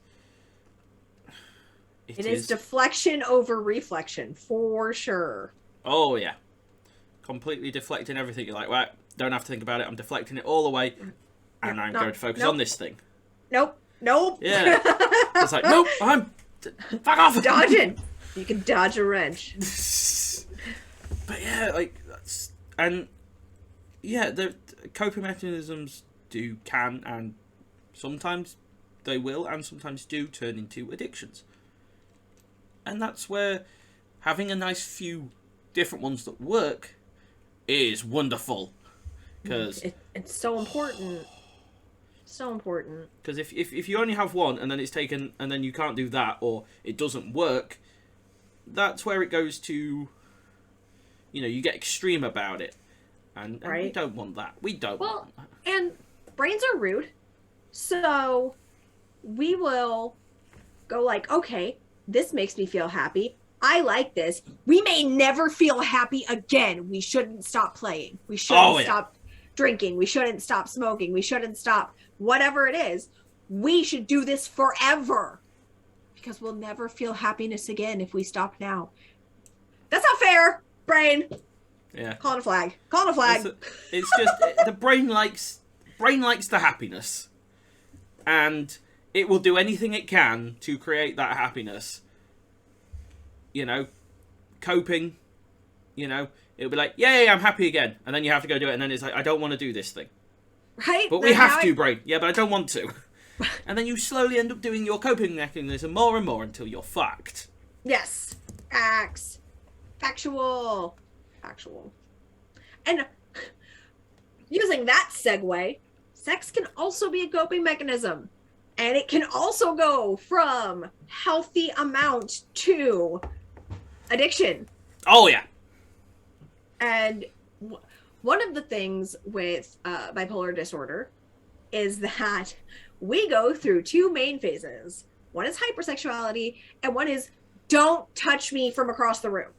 deflection over reflection, for sure. Oh, yeah. Completely deflecting everything. You're like, right, don't have to think about it. I'm deflecting it all away. And I'm going to focus on this thing. Nope. Yeah. It's like, nope, fuck off. Dodging. You can dodge a wrench. But yeah, like, that's, and yeah, the coping mechanisms can, and sometimes they will, and sometimes do turn into addictions. And that's where having a nice few different ones that work is wonderful. Because it's so important. So important. Because if you only have one and then it's taken and then you can't do that or it doesn't work, that's where it goes to, you know, you get extreme about it. And we don't want that. We don't want that. And brains are rude. So we will go like, okay, this makes me feel happy. I like this. We may never feel happy again. We shouldn't stop playing. We shouldn't stop drinking. We shouldn't stop smoking. We shouldn't stop whatever it is. We should do this forever because we'll never feel happiness again if we stop now. That's not fair, brain. Yeah. Calling a flag. Calling a flag. It's just the brain likes the happiness, and it will do anything it can to create that happiness. You know, coping. You know, it'll be like, yay, I'm happy again, and then you have to go do it, and then it's like, I don't want to do this thing. Right. But we have to, brain. Yeah, but I don't want to. And then you slowly end up doing your coping mechanism more and more until you're fucked. Yes. Facts. Factual. And using that segue, sex can also be a coping mechanism. And it can also go from healthy amount to addiction. Oh, yeah. And one of the things with bipolar disorder is that we go through two main phases. One is hypersexuality, and one is don't touch me from across the room.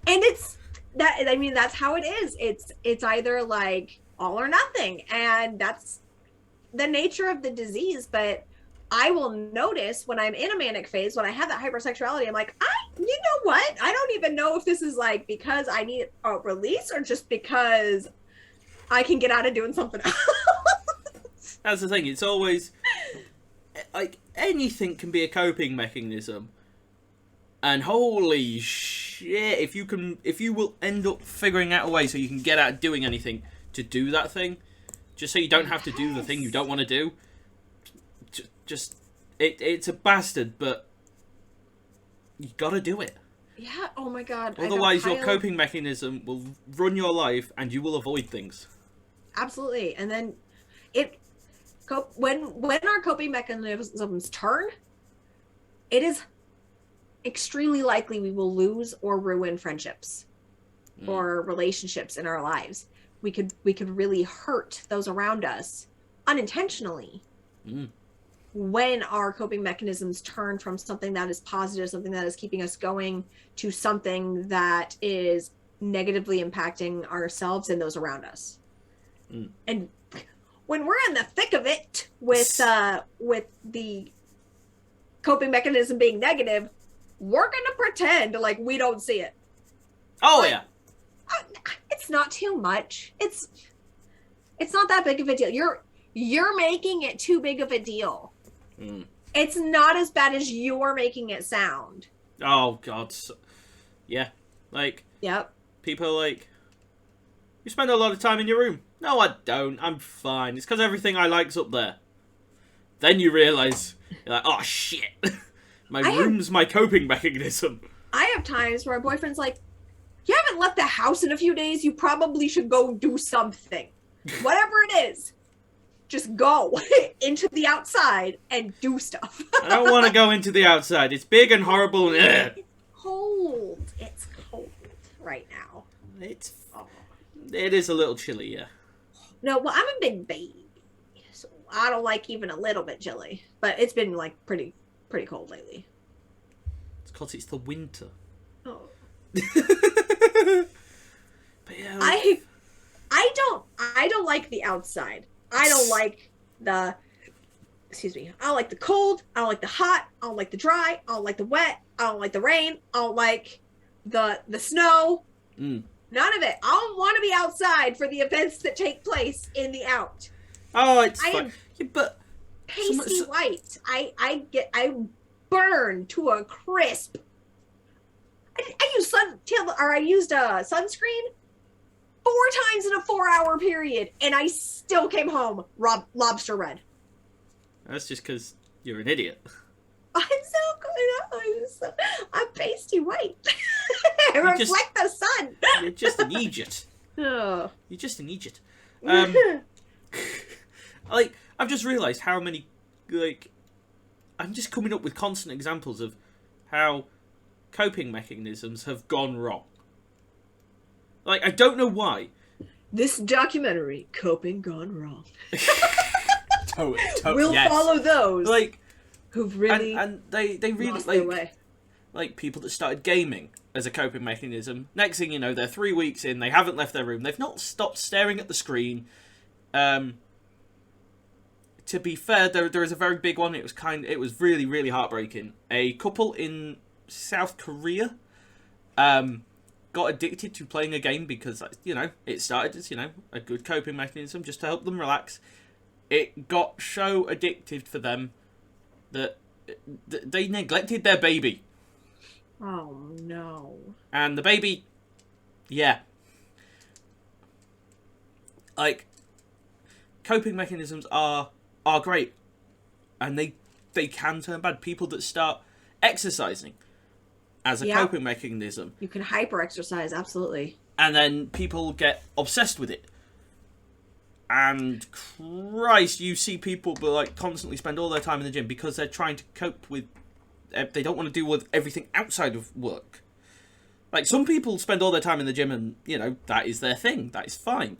And it's that, I mean, that's how it is. It's either like all or nothing, and that's the nature of the disease. But I will notice when I'm in a manic phase, when I have that hypersexuality, I'm like, you know what? I don't even know if this is like because I need a release or just because I can get out of doing something else. That's the thing. It's always like anything can be a coping mechanism. And holy shit, if you will end up figuring out a way so you can get out doing anything to do that thing, just so you don't have to do the thing you don't want to do, just It's a bastard, but you gotta do it. Yeah. Oh my God. Otherwise, your coping mechanism will run your life, and you will avoid things. Absolutely. And then when our coping mechanisms turn, it is extremely likely we will lose or ruin friendships or relationships in our lives. We could really hurt those around us unintentionally when our coping mechanisms turn from something that is positive, something that is keeping us going, to something that is negatively impacting ourselves and those around us. And when we're in the thick of it with the coping mechanism being negative, we're gonna pretend like we don't see it. Oh, yeah. It's not too much. It's not that big of a deal. You're making it too big of a deal. It's not as bad as you're making it sound. Oh, God. Yeah. Like, Yep. people are like, you spend a lot of time in your room. No, I don't. I'm fine. It's because everything I like's up there. Then you realise, you're like, oh, shit. My room's my coping mechanism. I have times where my boyfriend's like, you haven't left the house in a few days. You probably should go do something. Whatever it is, just go into the outside and do stuff. I don't want to go into the outside. It's big and horrible. And Cold. It's cold right now. It is a little chilly, yeah. No, well, I'm a big baby, so I don't like even a little bit chilly. But it's been like pretty cold lately. It's because it's the winter. Oh. But yeah, I don't like the outside. I don't like the I don't like the cold. I don't like the hot. I don't like the dry. I don't like the wet. I don't like the rain. I don't like the snow. None of it. I don't want to be outside for the events that take place in the out. Oh, it's fine. Yeah, but pasty white. I burn to a crisp. I used sunscreen 4 times in a 4-hour period, and I still came home lobster red. That's just because you're an idiot. I'm so good. I'm pasty white. I reflect the sun. You're just an idiot. Oh. You're just an idiot. I've just realised how many, I'm just coming up with constant examples of how coping mechanisms have gone wrong. I don't know why. This documentary, Coping Gone Wrong. We'll follow those who've really and they really lost their way. Like people that started gaming as a coping mechanism. Next thing you know, they're 3 weeks in, they haven't left their room, they've not stopped staring at the screen. To be fair, there is a very big one. It was really, really heartbreaking. A couple in South Korea got addicted to playing a game because, it started as, a good coping mechanism just to help them relax. It got so addictive for them that they neglected their baby. Oh, no. And the baby, yeah. Coping mechanisms are great. And they can turn bad. People that start exercising as a coping mechanism. You can hyper-exercise, absolutely. And then people get obsessed with it. And Christ, you see people but constantly spend all their time in the gym because they're trying to cope with... They don't want to deal with everything outside of work. Some people spend all their time in the gym and, that is their thing. That is fine.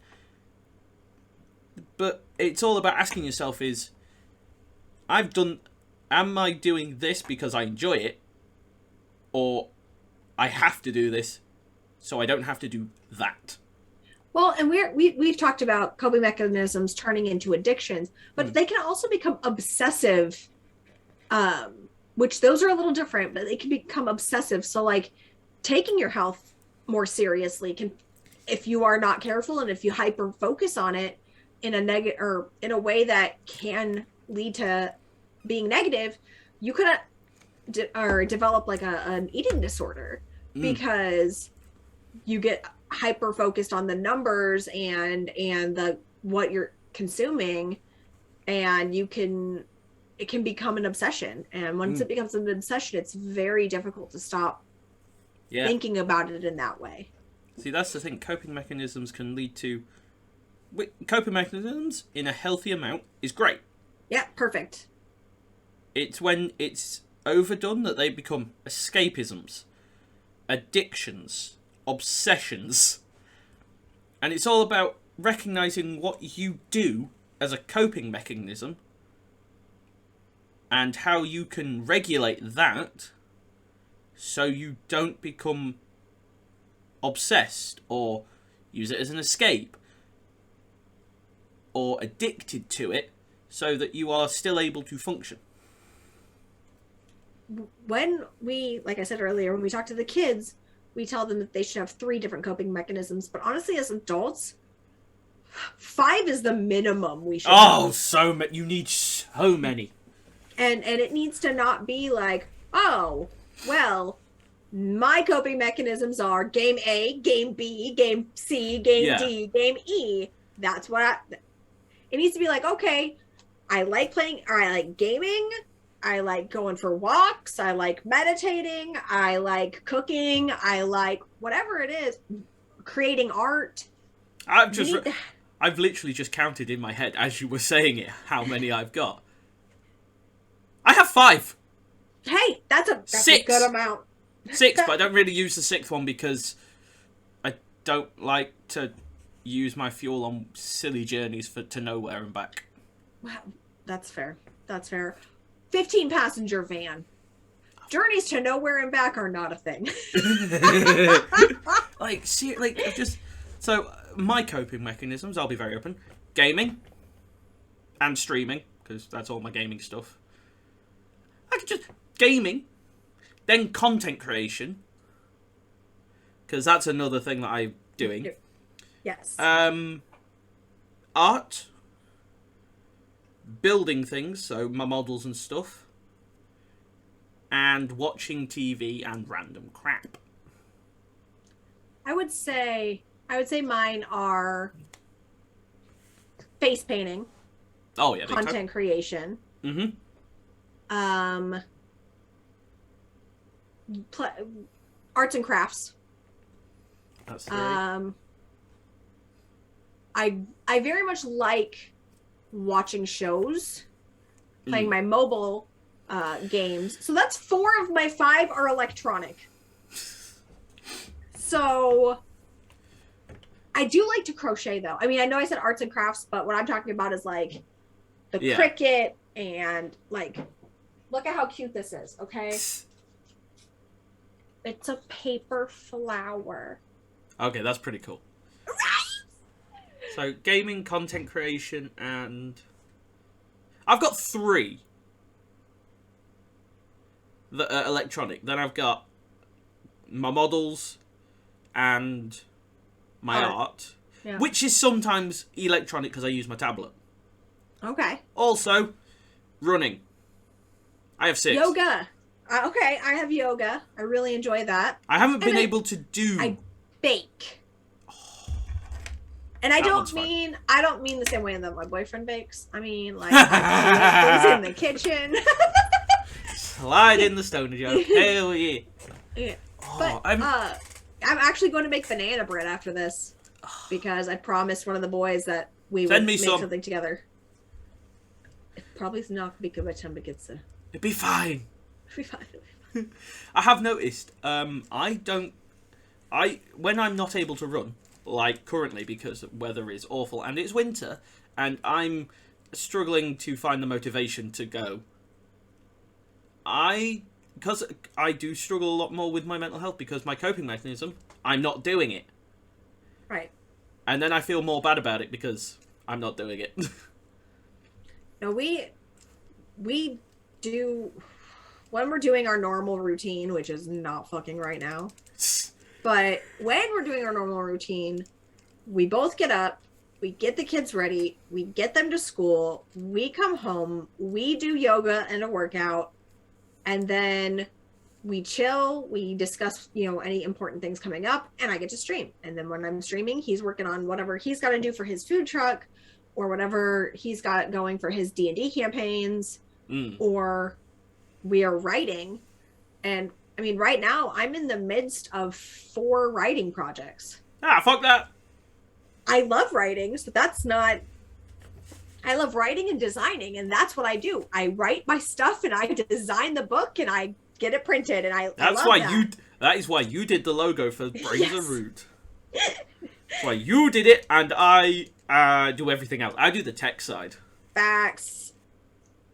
But it's all about asking yourself am I doing this because I enjoy it? Or I have to do this so I don't have to do that. Well, and we've talked about coping mechanisms turning into addictions, but they can also become obsessive, which those are a little different, but they can become obsessive. So taking your health more seriously can, if you are not careful and if you hyper focus on it in a negative or in a way that can lead to being negative, you could develop an eating disorder because you get hyper focused on the numbers and the what you're consuming, and you can it can become an obsession. And once it becomes an obsession, it's very difficult to stop thinking about it in that way. See, that's the thing. Coping mechanisms can lead to... Coping mechanisms in a healthy amount is great. Yeah, perfect. It's when it's overdone that they become escapisms, addictions, obsessions. And it's all about recognizing what you do as a coping mechanism and how you can regulate that so you don't become obsessed or use it as an escape or addicted to it so that you are still able to function. When we, like I said earlier, when we talk to the kids, we tell them that they should have 3 different coping mechanisms. But honestly, as adults, 5 is the minimum we should have. So many. You need so many. And it needs to not be like, oh, well, my coping mechanisms are game A, game B, game C, game D, game E. That's what it needs to be like, okay, I like playing, or I like gaming, I like going for walks, I like meditating, I like cooking, I like whatever it is, creating art. I've literally just counted in my head as you were saying it how many I've got. I have 5. Hey, that's a good amount. 6, but I don't really use the 6th one because I don't like to use my fuel on silly journeys to nowhere and back. Wow, that's fair. That's fair. 15-passenger van. Journeys to nowhere and back are not a thing. So my coping mechanisms, I'll be very open. Gaming and streaming, because that's all my gaming stuff. I could just... Gaming, then content creation, because that's another thing that I'm doing. Yes. Art, building things, so my models and stuff, and watching TV and random crap. I would say mine are face painting. Oh yeah, content creation. Mm-hmm. Arts and crafts. That's 3. I very much like watching shows, playing my mobile games. So that's 4 of my 5 are electronic. So I do like to crochet though. I mean, I know I said arts and crafts, but what I'm talking about is like the Cricut and like, look at how cute this is, okay? It's a paper flower. Okay, that's pretty cool. So, gaming, content creation, and... I've got 3 that are electronic. Then I've got my models and my art. Yeah. Which is sometimes electronic because I use my tablet. Okay. Also, running. I have 6. Yoga. Okay, I have yoga. I really enjoy that. I haven't been able to do... I bake. And I don't mean the same way that my boyfriend bakes. I mean, like, I do things in the kitchen. Slide in the stoner joke. Hell yeah. Yeah. Oh, but I'm actually going to make banana bread after this because I promised one of the boys that we would make something together. It probably is not going to be good by the time it gets there. It'd be fine. It'll be fine. I have noticed, when I'm not able to run, like currently because the weather is awful and it's winter, and I'm struggling to find the motivation to go, because I do struggle a lot more with my mental health because my coping mechanism, I'm not doing it. Right. And then I feel more bad about it because I'm not doing it. No, we do, when we're doing our normal routine, which is not fucking right now, but when we're doing our normal routine, we both get up, we get the kids ready, we get them to school, we come home, we do yoga and a workout, and then we chill, we discuss, any important things coming up, and I get to stream. And then when I'm streaming, he's working on whatever he's got to do for his food truck or whatever he's got going for his D&D campaigns. or we are writing. And I mean, right now I'm in the midst of 4 writing projects. Ah, fuck that. I love writing, so that's not... I love writing and designing, and that's what I do. I write my stuff, and I design the book, and I get it printed, and I love that. That is why you did the logo for Brains Yes. of Root. That's why you did it, and I do everything else. I do the tech side. Facts.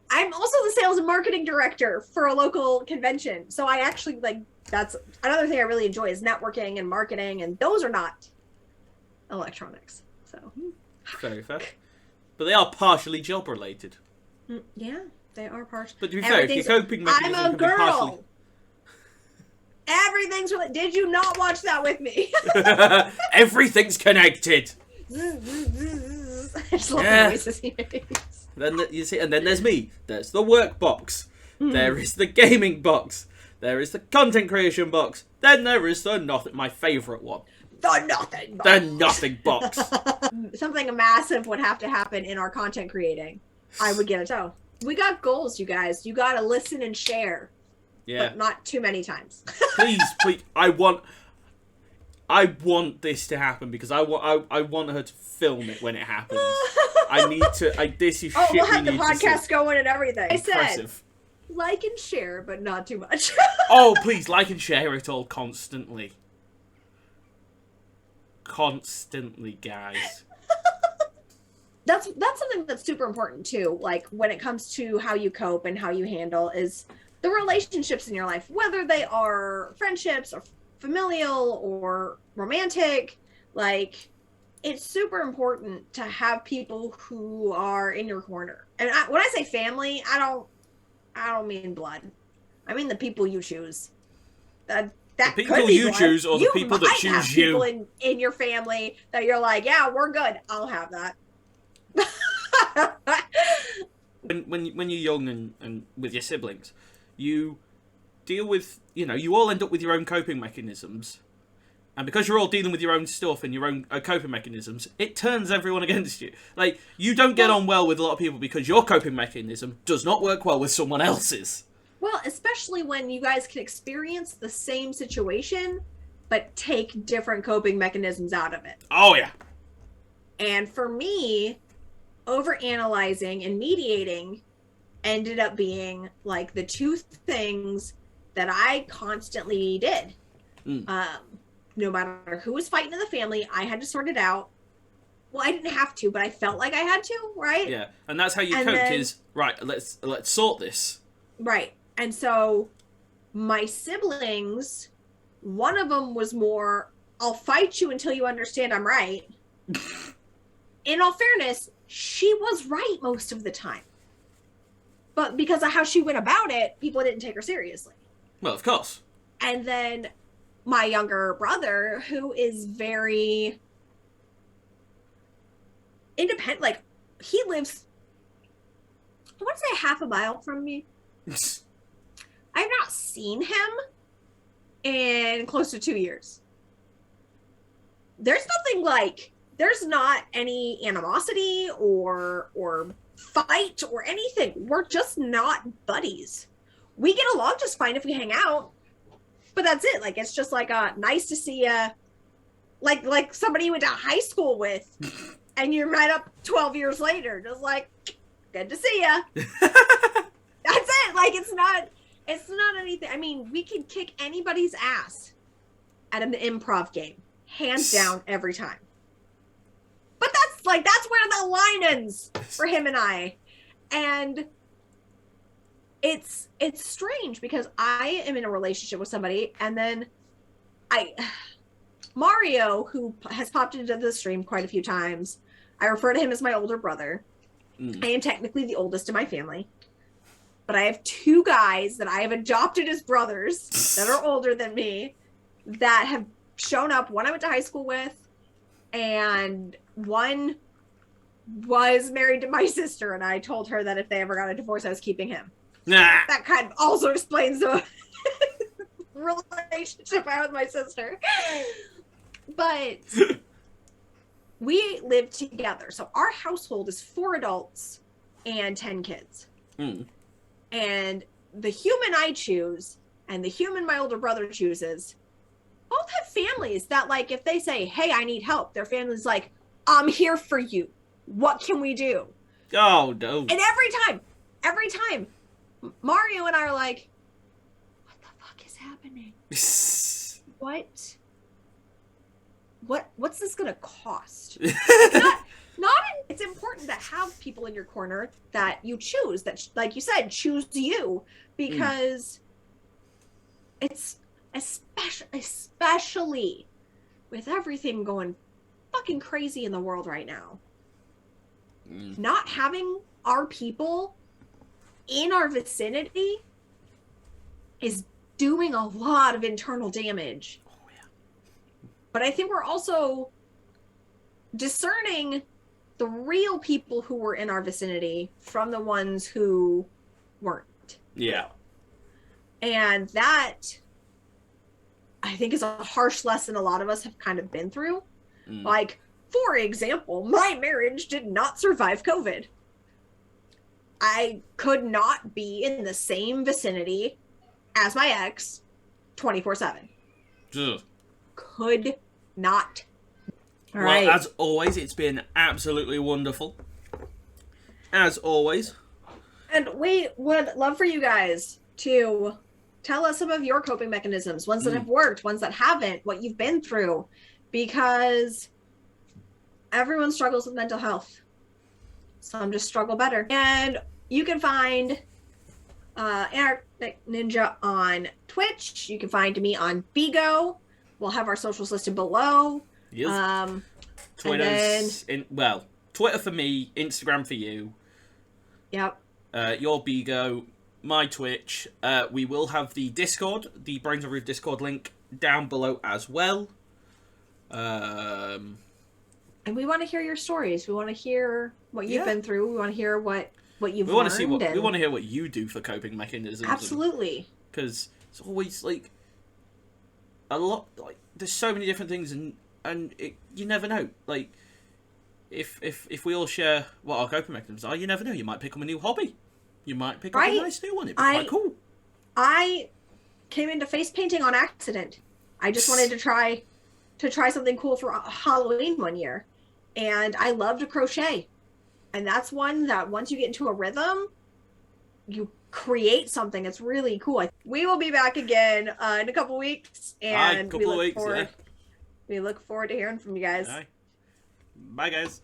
I'm also the sales and marketing director for a local convention, so I actually, like, that's another thing I really enjoy is networking and marketing, and those are not electronics. So Very fair. But they are partially job related. yeah, they are partial. But to be fair, if your coping mechanism I'm a can be partially... girl. Everything's related. Did you not watch that with me? Everything's connected. I just love Yeah. the noises he makes. Then you see, and then there's me. There's the work box. There is the gaming box. There is the content creation box. Then there is the nothing. My favourite one. The nothing box. The nothing box. Something massive would have to happen in our content creating. I would get a toe. We got goals, you guys. You got to listen and share. Yeah. But not too many times. Please. I want this to happen because I want her to film it when it happens. I need to. This is shit. We'll have we the need to podcast see. going and everything. I said, Impressive. like and share, but not too much. Oh, please like and share it all constantly. Constantly, guys. That's something that's super important too. Like when it comes to how you cope and how you handle is the relationships in your life, whether they are friendships or familial or romantic. Like it's super important to have people who are in your corner. And when I say family, I don't mean blood. I mean the people you choose. That The people could be you blood. choose or the You people that might choose have you. people in your family that you're like, yeah, we're good. I'll have that. When you're young and with your siblings, you deal with, you all end up with your own coping mechanisms. And because you're all dealing with your own stuff and your own coping mechanisms, it turns everyone against you. Like, you don't get on well with a lot of people because your coping mechanism does not work well with someone else's. Well, especially when you guys can experience the same situation, but take different coping mechanisms out of it. Oh, yeah. And for me, overanalyzing and mediating ended up being like the 2 things that I constantly did. No matter who was fighting in the family, I had to sort it out. Well, I didn't have to, but I felt like I had to, right? Yeah, and that's how you cope is, right, let's sort this. Right. And so my siblings, one of them was more, I'll fight you until you understand I'm right. In all fairness, she was right most of the time. But because of how she went about it, people didn't take her seriously. Well, of course. And then my younger brother, who is very independent, like he lives, I want to say half a mile from me. I've not seen him in close to 2 years. There's not any animosity or fight or anything. We're just not buddies. We get along just fine if we hang out, but that's it. Like, it's just like nice to see you, like somebody you went to high school with and you met up 12 years later. Just like, good to see you. That's it. Like, it's not anything. I mean, we can kick anybody's ass at an improv game, hands down, every time. But that's where the line ends for him and I. And it's strange because I am in a relationship with somebody, and then Mario, who has popped into the stream quite a few times, I refer to him as my older brother. I am technically the oldest in my family. But I have 2 guys that I have adopted as brothers that are older than me that have shown up. One I went to high school with, and one was married to my sister, and I told her that if they ever got a divorce, I was keeping him. Nah. That kind of also explains the relationship I have with my sister. But we live together. So our household is 4 adults and 10 kids. And the human I choose and the human my older brother chooses both have families that, like, if they say, hey, I need help, their family's like, I'm here for you. What can we do? Oh, no. And every time, Mario and I are like, what the fuck is happening? What's this gonna cost? It's important to have people in your corner that you choose, that, like you said, choose you, because it's especially with everything going fucking crazy in the world right now. Not having our people in our vicinity is doing a lot of internal damage. Oh, yeah. But I think we're also discerning the real people who were in our vicinity from the ones who weren't. Yeah. And that, I think, is a harsh lesson a lot of us have kind of been through. Like, for example, my marriage did not survive COVID. I could not be in the same vicinity as my ex 24/7. Could not. All right. As always, it's been absolutely wonderful. As always. And we would love for you guys to tell us some of your coping mechanisms, ones that have worked, ones that haven't, what you've been through, because everyone struggles with mental health. Some just struggle better. And you can find Anarchic Ninja on Twitch. You can find me on Bigo. We'll have our socials listed below. Yes. Twitter's Twitter for me, Instagram for you. Yep. Your Bigo, my Twitch. We will have the Discord, the Brains on Roof Discord link down below as well. And we want to hear your stories. We want to hear what you've been through. We want to hear what you've learned. We want to hear what you do for coping mechanisms. Absolutely. Because it's always like a lot. Like there's so many different things, and you never know. Like if we all share what our coping mechanisms are, you never know. You might pick up a new hobby. You might pick up a nice new one. It'd be quite cool. I came into face painting on accident. I just wanted to try something cool for Halloween one year. And I love to crochet. And that's one that once you get into a rhythm, you create something. It's really cool. We will be back again in a couple weeks. And we look forward to hearing from you guys. Bye, guys.